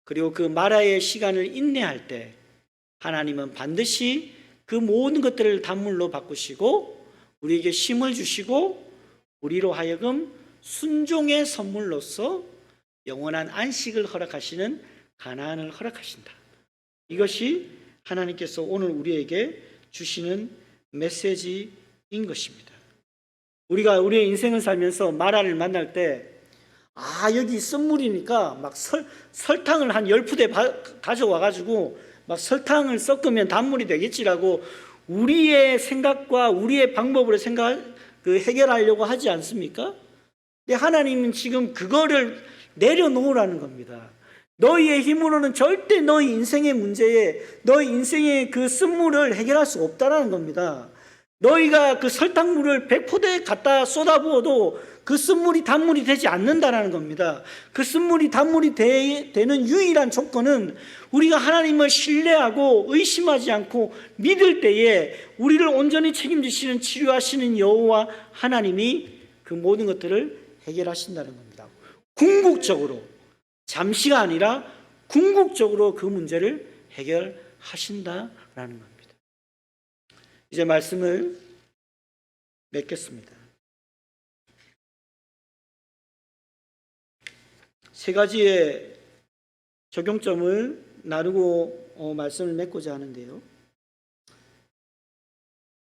그리고 그 마라의 시간을 인내할 때 하나님은 반드시 그 모든 것들을 단물로 바꾸시고 우리에게 힘을 주시고 우리로 하여금 순종의 선물로서 영원한 안식을 허락하시는 가나안을 허락하신다. 이것이 하나님께서 오늘 우리에게 주시는 메시지인 것입니다. 우리가 우리의 인생을 살면서 마라를 만날 때 여기 쓴물이니까 막 설탕을 한 10푸대 가져와가지고 막 설탕을 섞으면 단물이 되겠지라고 우리의 생각과 우리의 방법으로 해결하려고 하지 않습니까? 근데 하나님은 지금 그거를 내려놓으라는 겁니다. 너희의 힘으로는 절대 너희 인생의 문제에, 너희 인생의 그 쓴물을 해결할 수 없다라는 겁니다. 너희가 그 설탕물을 100포대 갖다 쏟아부어도 그 쓴물이 단물이 되지 않는다라는 겁니다. 그 쓴물이 단물이 되는 유일한 조건은 우리가 하나님을 신뢰하고 의심하지 않고 믿을 때에 우리를 온전히 책임지시는, 치료하시는 여호와 하나님이 그 모든 것들을 해결하신다는 겁니다. 궁극적으로, 잠시가 아니라 궁극적으로 그 문제를 해결하신다라는 겁니다. 이제 말씀을 맺겠습니다. 세 가지의 적용점을 나누고 말씀을 맺고자 하는데요.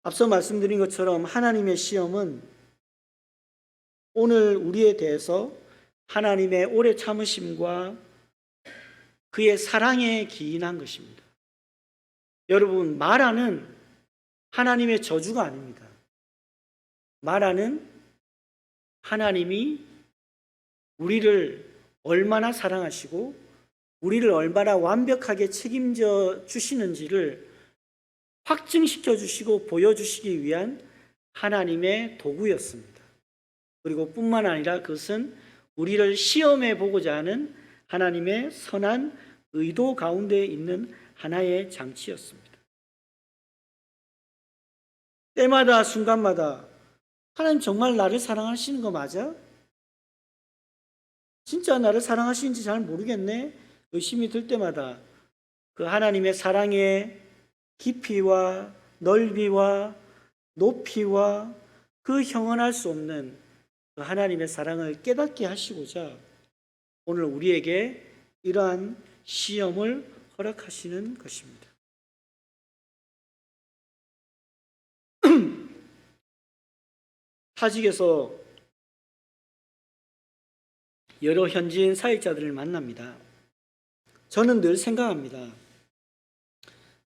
앞서 말씀드린 것처럼 하나님의 시험은 오늘 우리에 대해서 하나님의 오래 참으심과 그의 사랑에 기인한 것입니다. 여러분, 마라는 하나님의 저주가 아닙니다. 마라는 하나님이 우리를 얼마나 사랑하시고 우리를 얼마나 완벽하게 책임져 주시는지를 확증시켜 주시고 보여주시기 위한 하나님의 도구였습니다. 그리고 뿐만 아니라 그것은 우리를 시험해 보고자 하는 하나님의 선한 의도 가운데 있는 하나의 장치였습니다. 때마다 순간마다 하나님 정말 나를 사랑하시는 거 맞아? 진짜 나를 사랑하시는지 잘 모르겠네. 의심이 들 때마다 그 하나님의 사랑의 깊이와 넓이와 높이와 그 형언할 수 없는 그 하나님의 사랑을 깨닫게 하시고자 오늘 우리에게 이러한 시험을 허락하시는 것입니다. 타직에서 여러 현지인 사역자들을 만납니다. 저는 늘 생각합니다.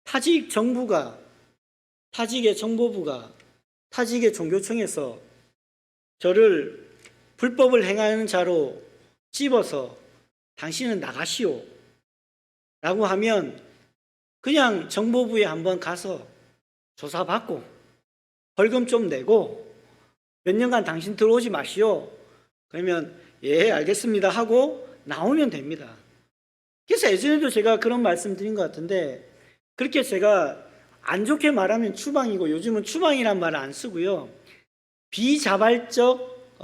타직 정부가, 타직의 정보부가, 타직의 종교청에서 저를 불법을 행하는 자로 찝어서 당신은 나가시오 라고 하면 그냥 정보부에 한번 가서 조사받고 벌금 좀 내고 몇 년간 당신 들어오지 마시오. 그러면 예 알겠습니다 하고 나오면 됩니다. 그래서 예전에도 제가 그런 말씀 드린 것 같은데 그렇게 제가 안 좋게 말하면 추방이고 요즘은 추방이란 말을 안 쓰고요. 비자발적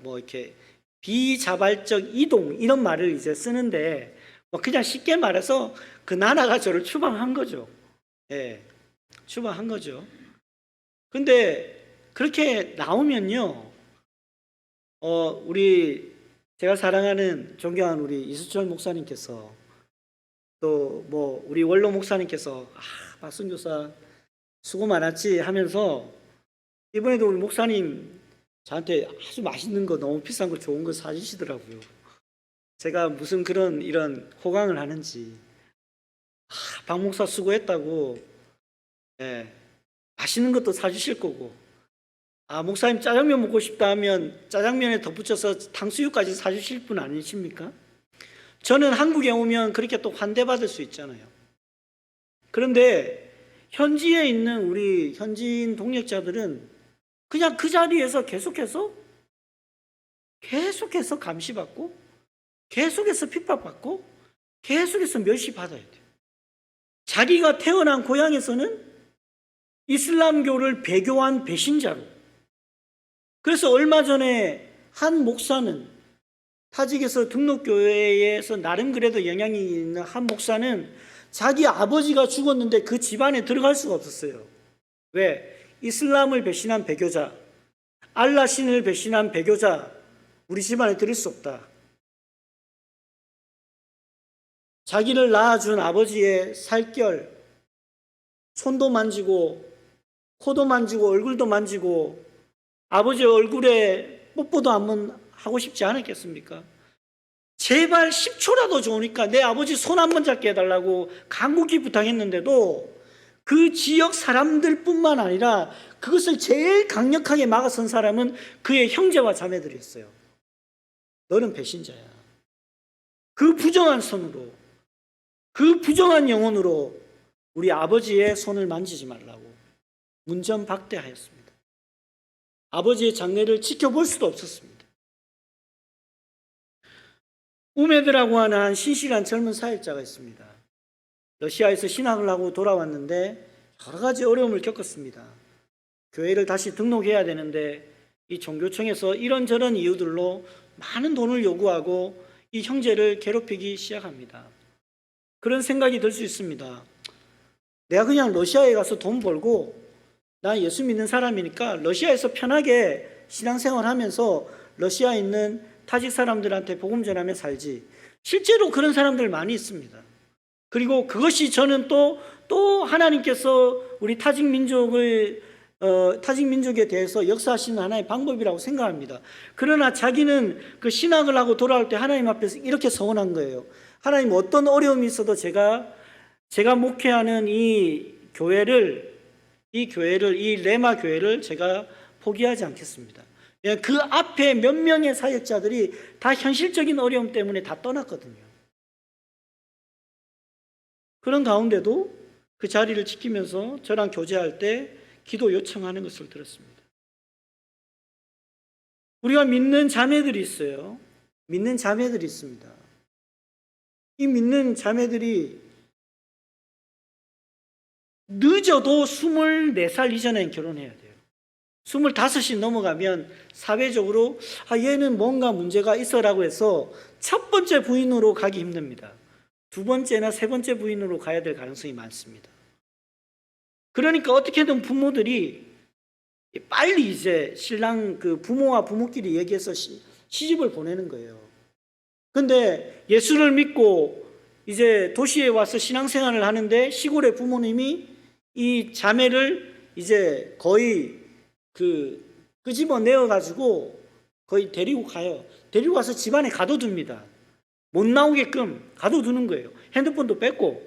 이렇게 비자발적 이동 이런 말을 이제 쓰는데 그냥 쉽게 말해서 그 나라가 저를 추방한 거죠. 예, 추방한 거죠. 근데 그렇게 나오면요, 우리 제가 사랑하는 존경하는 우리 이수철 목사님께서 또 우리 원로 목사님께서 박순 교사 수고 많았지 하면서 이번에도 우리 목사님 저한테 아주 맛있는 거 너무 비싼 거 좋은 거 사주시더라고요. 제가 무슨 이런 호강을 하는지 박 목사 수고했다고 예, 맛있는 것도 사주실 거고 목사님 짜장면 먹고 싶다 하면 짜장면에 덧붙여서 탕수육까지 사주실 분 아니십니까? 저는 한국에 오면 그렇게 또 환대받을 수 있잖아요. 그런데 현지에 있는 우리 현지인 동역자들은 그냥 그 자리에서 계속해서 감시받고 계속해서 핍박받고 계속해서 멸시받아야 돼요. 자기가 태어난 고향에서는 이슬람교를 배교한 배신자로. 그래서 얼마 전에 한 목사는 타직에서 등록교회에서 나름 그래도 영향이 있는 한 목사는 자기 아버지가 죽었는데 그 집안에 들어갈 수가 없었어요. 왜? 이슬람을 배신한 배교자, 알라 신을 배신한 배교자, 우리 집안에 들을 수 없다. 자기를 낳아준 아버지의 살결, 손도 만지고 코도 만지고 얼굴도 만지고 아버지의 얼굴에 뽀뽀도 한번 하고 싶지 않았겠습니까? 제발 10초라도 좋으니까 내 아버지 손 한번 잡게 해달라고 간곡히 부탁했는데도 그 지역 사람들뿐만 아니라 그것을 제일 강력하게 막아선 사람은 그의 형제와 자매들이었어요. 너는 배신자야. 그 부정한 손으로, 그 부정한 영혼으로 우리 아버지의 손을 만지지 말라고 문전박대하였습니다. 아버지의 장례를 지켜볼 수도 없었습니다. 우메드라고 하는 한 신실한 젊은 사역자가 있습니다. 러시아에서 신학을 하고 돌아왔는데 여러 가지 어려움을 겪었습니다. 교회를 다시 등록해야 되는데 이 종교청에서 이런저런 이유들로 많은 돈을 요구하고 이 형제를 괴롭히기 시작합니다. 그런 생각이 들 수 있습니다. 내가 그냥 러시아에 가서 돈 벌고 나 예수 믿는 사람이니까 러시아에서 편하게 신앙생활하면서 러시아에 있는 타직 사람들한테 복음 전하며 살지. 실제로 그런 사람들 많이 있습니다. 그리고 그것이 저는 또 하나님께서 우리 타직 민족에 대해서 역사하시는 하나의 방법이라고 생각합니다. 그러나 자기는 그 신학을 하고 돌아올 때 하나님 앞에서 이렇게 서원한 거예요. 하나님 어떤 어려움이 있어도 제가 목회하는 이 레마 교회를 제가 포기하지 않겠습니다. 그 앞에 몇 명의 사역자들이 다 현실적인 어려움 때문에 다 떠났거든요. 그런 가운데도 그 자리를 지키면서 저랑 교제할 때 기도 요청하는 것을 들었습니다. 우리가 믿는 자매들이 있어요. 믿는 자매들이 있습니다. 이 믿는 자매들이 늦어도 24살 이전에 결혼해야 돼요. 25이 넘어가면 사회적으로 얘는 뭔가 문제가 있어라고 해서 첫 번째 부인으로 가기 힘듭니다. 두 번째나 세 번째 부인으로 가야 될 가능성이 많습니다. 그러니까 어떻게든 부모들이 빨리 이제 신랑 그 부모와 부모끼리 얘기해서 시집을 보내는 거예요. 근데 예수를 믿고 이제 도시에 와서 신앙생활을 하는데 시골의 부모님이 이 자매를 이제 거의 끄집어내어 가지고 거의 데리고 가요. 데리고 가서 집안에 가둬둡니다. 못 나오게끔 가둬두는 거예요. 핸드폰도 뺏고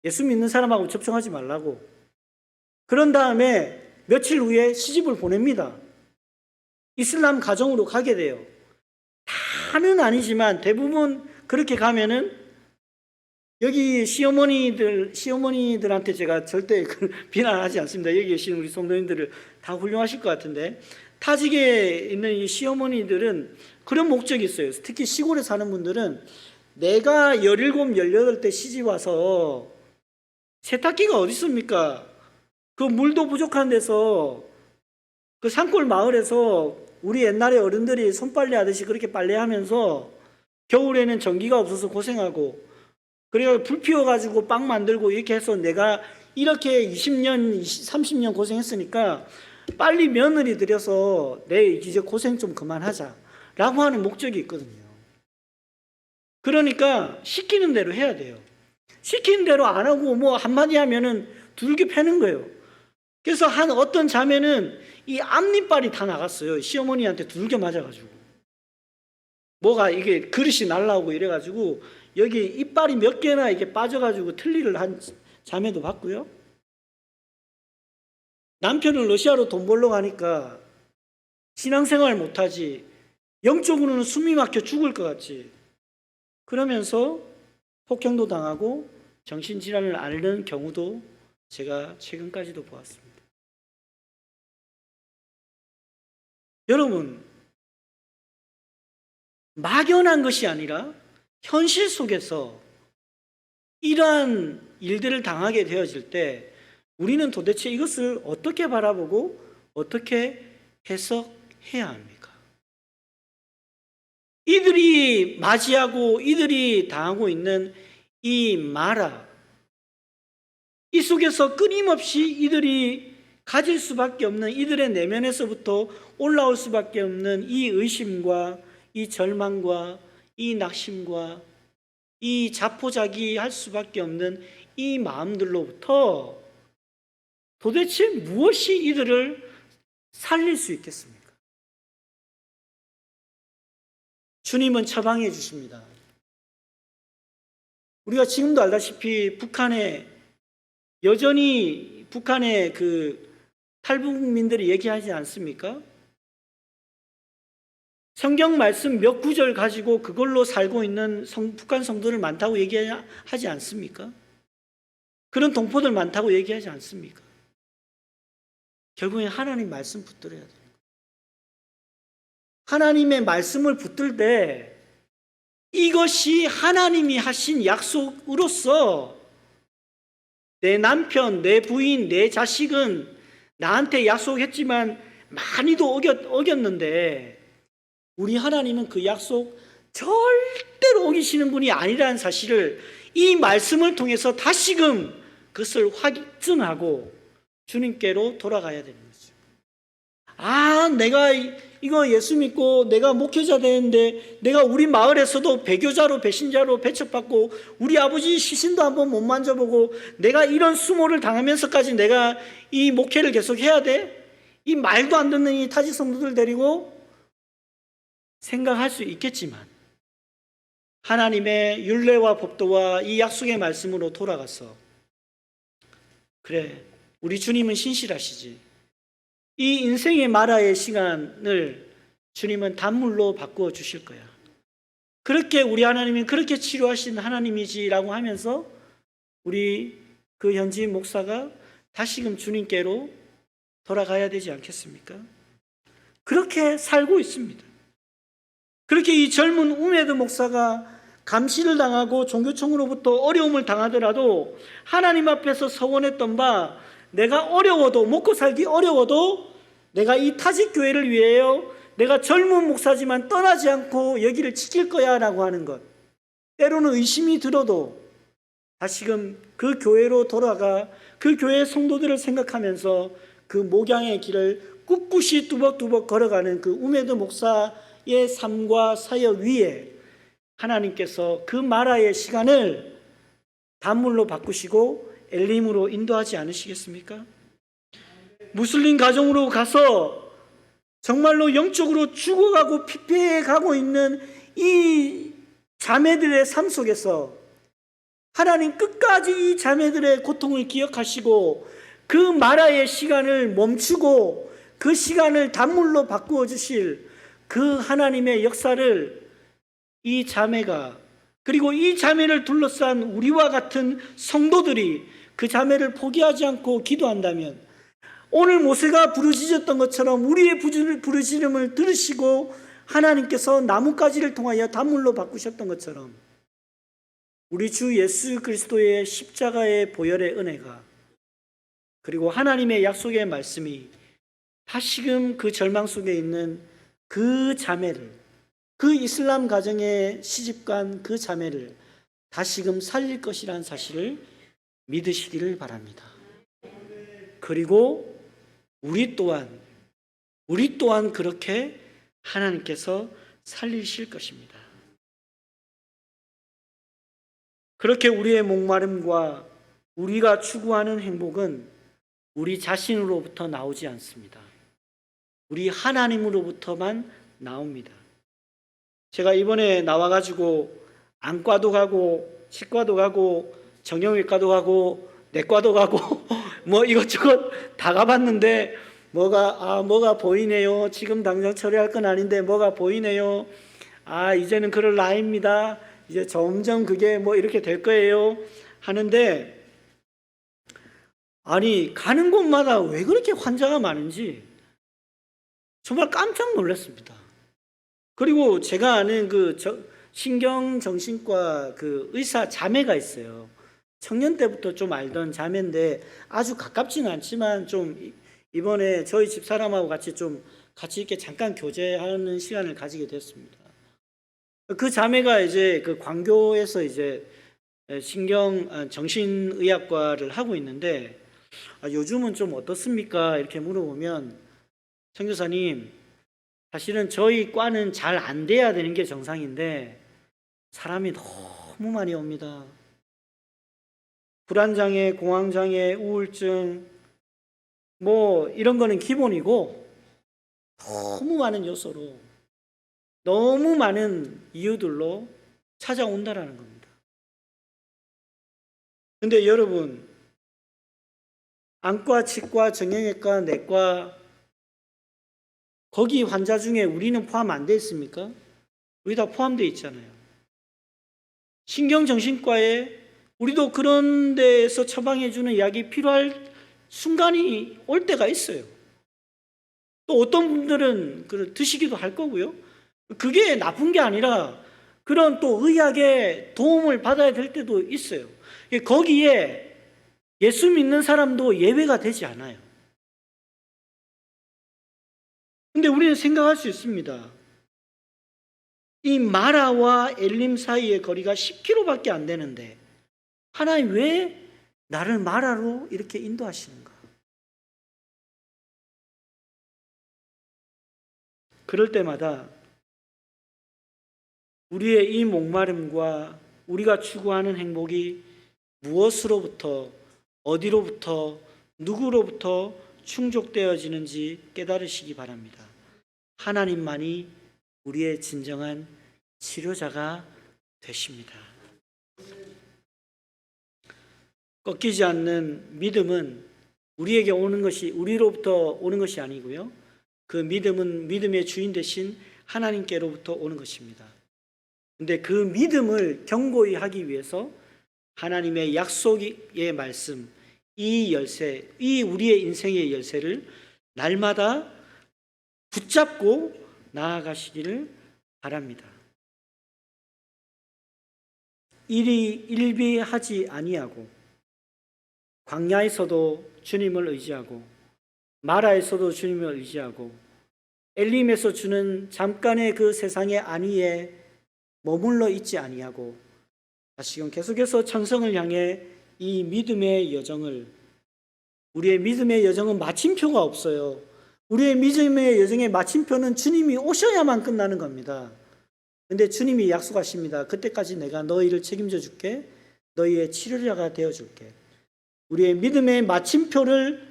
예수 믿는 사람하고 접촉하지 말라고. 그런 다음에 며칠 후에 시집을 보냅니다. 이슬람 가정으로 가게 돼요. 다는 아니지만 대부분 그렇게 가면은 여기 시어머니들한테 제가 절대 비난하지 않습니다. 여기 계신 우리 성도님들을 다 훌륭하실 것 같은데, 타직에 있는 이 시어머니들은 그런 목적이 있어요. 특히 시골에 사는 분들은 내가 17, 18때 시집 와서 세탁기가 어디 있습니까? 그 물도 부족한 데서 그 산골 마을에서 우리 옛날에 어른들이 손빨래 하듯이 그렇게 빨래하면서 겨울에는 전기가 없어서 고생하고, 그래서 불 피워가지고 빵 만들고 이렇게 해서 내가 이렇게 20년, 30년 고생했으니까 빨리 며느리 들여서 내 이제 고생 좀 그만하자 라고 하는 목적이 있거든요. 그러니까 시키는 대로 해야 돼요. 시키는 대로 안 하고 뭐 한마디 하면은 두들겨 패는 거예요. 그래서 어떤 자매는 이 앞니빨이 다 나갔어요. 시어머니한테 두들겨 맞아가지고. 뭐가 이게 그릇이 날라오고 이래가지고 여기 이빨이 몇 개나 이게 빠져가지고 틀니를 한 자매도 봤고요. 남편은 러시아로 돈 벌러 가니까 신앙생활 못하지, 영적으로는 숨이 막혀 죽을 것 같지, 그러면서 폭행도 당하고 정신질환을 앓는 경우도 제가 최근까지도 보았습니다. 여러분, 막연한 것이 아니라 현실 속에서 이러한 일들을 당하게 되어질 때 우리는 도대체 이것을 어떻게 바라보고 어떻게 해석해야 합니까? 이들이 맞이하고 이들이 당하고 있는 이 마라, 이 속에서 끊임없이 이들이 가질 수밖에 없는, 이들의 내면에서부터 올라올 수밖에 없는 이 의심과 이 절망과 이 낙심과 이 자포자기할 수밖에 없는 이 마음들로부터 도대체 무엇이 이들을 살릴 수 있겠습니까? 주님은 처방해 주십니다. 우리가 지금도 알다시피 북한에 여전히 북한의 그 탈북민들이 얘기하지 않습니까? 성경 말씀 몇 구절 가지고 그걸로 살고 있는 북한 성도들 많다고 얘기하지 않습니까? 그런 동포들 많다고 얘기하지 않습니까? 결국엔 하나님 말씀 붙들어야 돼요. 하나님의 말씀을 붙들 때 이것이 하나님이 하신 약속으로서 내 남편, 내 부인, 내 자식은 나한테 약속했지만 많이도 어겼는데 우리 하나님은 그 약속 절대로 어기시는 분이 아니라는 사실을 이 말씀을 통해서 다시금 그것을 확증하고 주님께로 돌아가야 되는 거죠. 내가 이거 예수 믿고 내가 목회자 되는데 내가 우리 마을에서도 배교자로 배신자로 배척받고 우리 아버지 시신도 한번 못 만져보고 내가 이런 수모를 당하면서까지 내가 이 목회를 계속 해야 돼? 이 말도 안 듣는 이 타직 성도들 데리고 생각할 수 있겠지만 하나님의 율례와 법도와 이 약속의 말씀으로 돌아가서 그래, 우리 주님은 신실하시지. 이 인생의 마라의 시간을 주님은 단물로 바꾸어 주실 거야. 그렇게 우리 하나님이 그렇게 치료하신 하나님이지라고 하면서 우리 그 현지 목사가 다시금 주님께로 돌아가야 되지 않겠습니까? 그렇게 살고 있습니다. 그렇게 이 젊은 우메드 목사가 감시를 당하고 종교청으로부터 어려움을 당하더라도 하나님 앞에서 서원했던 바 내가 어려워도, 먹고 살기 어려워도 내가 이 타직교회를 위하여 내가 젊은 목사지만 떠나지 않고 여기를 지킬 거야 라고 하는 것. 때로는 의심이 들어도 다시금 그 교회로 돌아가 그 교회 성도들을 생각하면서 그 목양의 길을 꿋꿋이 뚜벅뚜벅 걸어가는 그 우메드 목사의 삶과 사역 위에 하나님께서 그 마라의 시간을 단물로 바꾸시고 엘림으로 인도하지 않으시겠습니까? 무슬림 가정으로 가서 정말로 영적으로 죽어가고 피폐해가고 있는 이 자매들의 삶 속에서 하나님 끝까지 이 자매들의 고통을 기억하시고 그 마라의 시간을 멈추고 그 시간을 단물로 바꾸어 주실 그 하나님의 역사를 이 자매가, 그리고 이 자매를 둘러싼 우리와 같은 성도들이 그 자매를 포기하지 않고 기도한다면, 오늘 모세가 부르짖었던 것처럼 우리의 부르짖음을 들으시고 하나님께서 나뭇가지를 통하여 단물로 바꾸셨던 것처럼 우리 주 예수 그리스도의 십자가의 보혈의 은혜가, 그리고 하나님의 약속의 말씀이 다시금 그 절망 속에 있는 그 자매를, 그 이슬람 가정의 시집간 그 자매를 다시금 살릴 것이라는 사실을 믿으시기를 바랍니다. 그리고 우리 또한 그렇게 하나님께서 살리실 것입니다. 그렇게 우리의 목마름과 우리가 추구하는 행복은 우리 자신으로부터 나오지 않습니다. 우리 하나님으로부터만 나옵니다. 제가 이번에 나와가지고 안과도 가고 치과도 가고 정형외과도 가고 내과도 가고 뭐 이것저것 다 가봤는데 뭐가 보이네요. 지금 당장 처리할 건 아닌데 뭐가 보이네요. 이제는 그럴 나이입니다. 이제 점점 그게 뭐 이렇게 될 거예요 하는데, 아니 가는 곳마다 왜 그렇게 환자가 많은지 정말 깜짝 놀랐습니다. 그리고 제가 아는 그 신경정신과 그 의사 자매가 있어요. 청년 때부터 좀 알던 자매인데 아주 가깝지는 않지만 좀 이번에 저희 집사람하고 같이 이렇게 잠깐 교제하는 시간을 가지게 됐습니다. 그 자매가 이제 그 광교에서 이제 정신의학과를 하고 있는데, 요즘은 좀 어떻습니까? 이렇게 물어보면, 선교사님, 사실은 저희 과는 잘 안 돼야 되는 게 정상인데 사람이 너무 많이 옵니다. 불안장애, 공황장애, 우울증 뭐 이런 거는 기본이고, 너무 많은 요소로 너무 많은 이유들로 찾아온다라는 겁니다. 근데 여러분, 안과, 치과, 정형외과, 내과 거기 환자 중에 우리는 포함 안 돼 있습니까? 우리 다 포함되어 있잖아요. 신경정신과에 우리도 그런 데에서 처방해주는 약이 필요할 순간이 올 때가 있어요. 또 어떤 분들은 드시기도 할 거고요. 그게 나쁜 게 아니라 그런 또 의학의 도움을 받아야 될 때도 있어요. 거기에 예수 믿는 사람도 예외가 되지 않아요. 근데 우리는 생각할 수 있습니다. 이 마라와 엘림 사이의 거리가 10km밖에 안 되는데 하나님 왜 나를 마라로 이렇게 인도하시는가? 그럴 때마다 우리의 이 목마름과 우리가 추구하는 행복이 무엇으로부터, 어디로부터, 누구로부터 충족되어지는지 깨달으시기 바랍니다. 하나님만이 우리의 진정한 치료자가 되십니다. 꺾이지 않는 믿음은 우리에게 오는 것이, 우리로부터 오는 것이 아니고요. 그 믿음은 믿음의 주인 되신 하나님께로부터 오는 것입니다. 근데 그 믿음을 견고히 하기 위해서 하나님의 약속의 말씀, 이 열쇠, 이 우리의 인생의 열쇠를 날마다 붙잡고 나아가시기를 바랍니다. 일이 일비하지 아니하고 광야에서도 주님을 의지하고 마라에서도 주님을 의지하고 엘림에서 주는 잠깐의 그 세상의 안위에 머물러 있지 아니하고 다시금 계속해서 천성을 향해 이 믿음의 여정을, 우리의 믿음의 여정은 마침표가 없어요. 우리의 믿음의 여정의 마침표는 주님이 오셔야만 끝나는 겁니다. 근데 주님이 약속하십니다. 그때까지 내가 너희를 책임져 줄게. 너희의 치료자가 되어 줄게. 우리의 믿음의 마침표를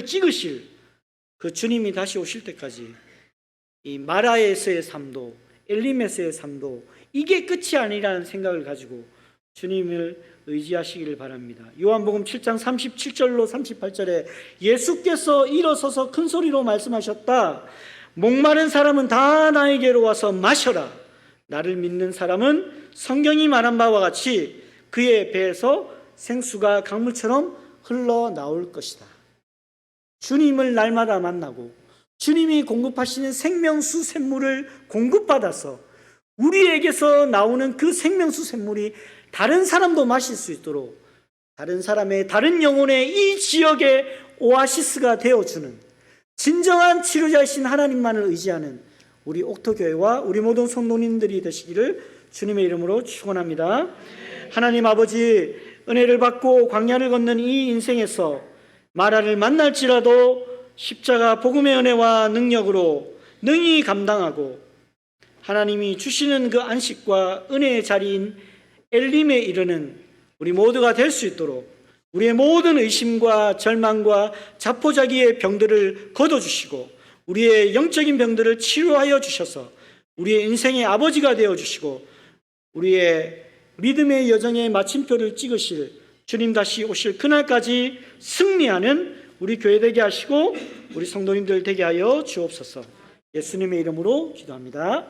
찍으실 그 주님이 다시 오실 때까지 이 마라에서의 삶도 엘림에서의 삶도 이게 끝이 아니라는 생각을 가지고 주님을 의지하시기를 바랍니다. 요한복음 7장 37절로 38절에 예수께서 일어서서 큰 소리로 말씀하셨다. 목마른 사람은 다 나에게로 와서 마셔라. 나를 믿는 사람은 성경이 말한 바와 같이 그의 배에서 생수가 강물처럼 흘러나올 것이다. 주님을 날마다 만나고 주님이 공급하시는 생명수 샘물을 공급받아서 우리에게서 나오는 그 생명수 샘물이 다른 사람도 마실 수 있도록 다른 사람의, 다른 영혼의 이 지역의 오아시스가 되어주는 진정한 치료자이신 하나님만을 의지하는 우리 옥토교회와 우리 모든 성도님들이 되시기를 주님의 이름으로 축원합니다. 하나님 아버지, 은혜를 받고 광야를 걷는 이 인생에서 마라를 만날지라도 십자가 복음의 은혜와 능력으로 능히 감당하고 하나님이 주시는 그 안식과 은혜의 자리인 엘림에 이르는 우리 모두가 될 수 있도록 우리의 모든 의심과 절망과 자포자기의 병들을 거둬주시고 우리의 영적인 병들을 치료하여 주셔서 우리의 인생의 아버지가 되어주시고 우리의 믿음의 여정의 마침표를 찍으실 주님 다시 오실 그날까지 승리하는 우리 교회 되게 하시고 우리 성도님들 되게 하여 주옵소서. 예수님의 이름으로 기도합니다.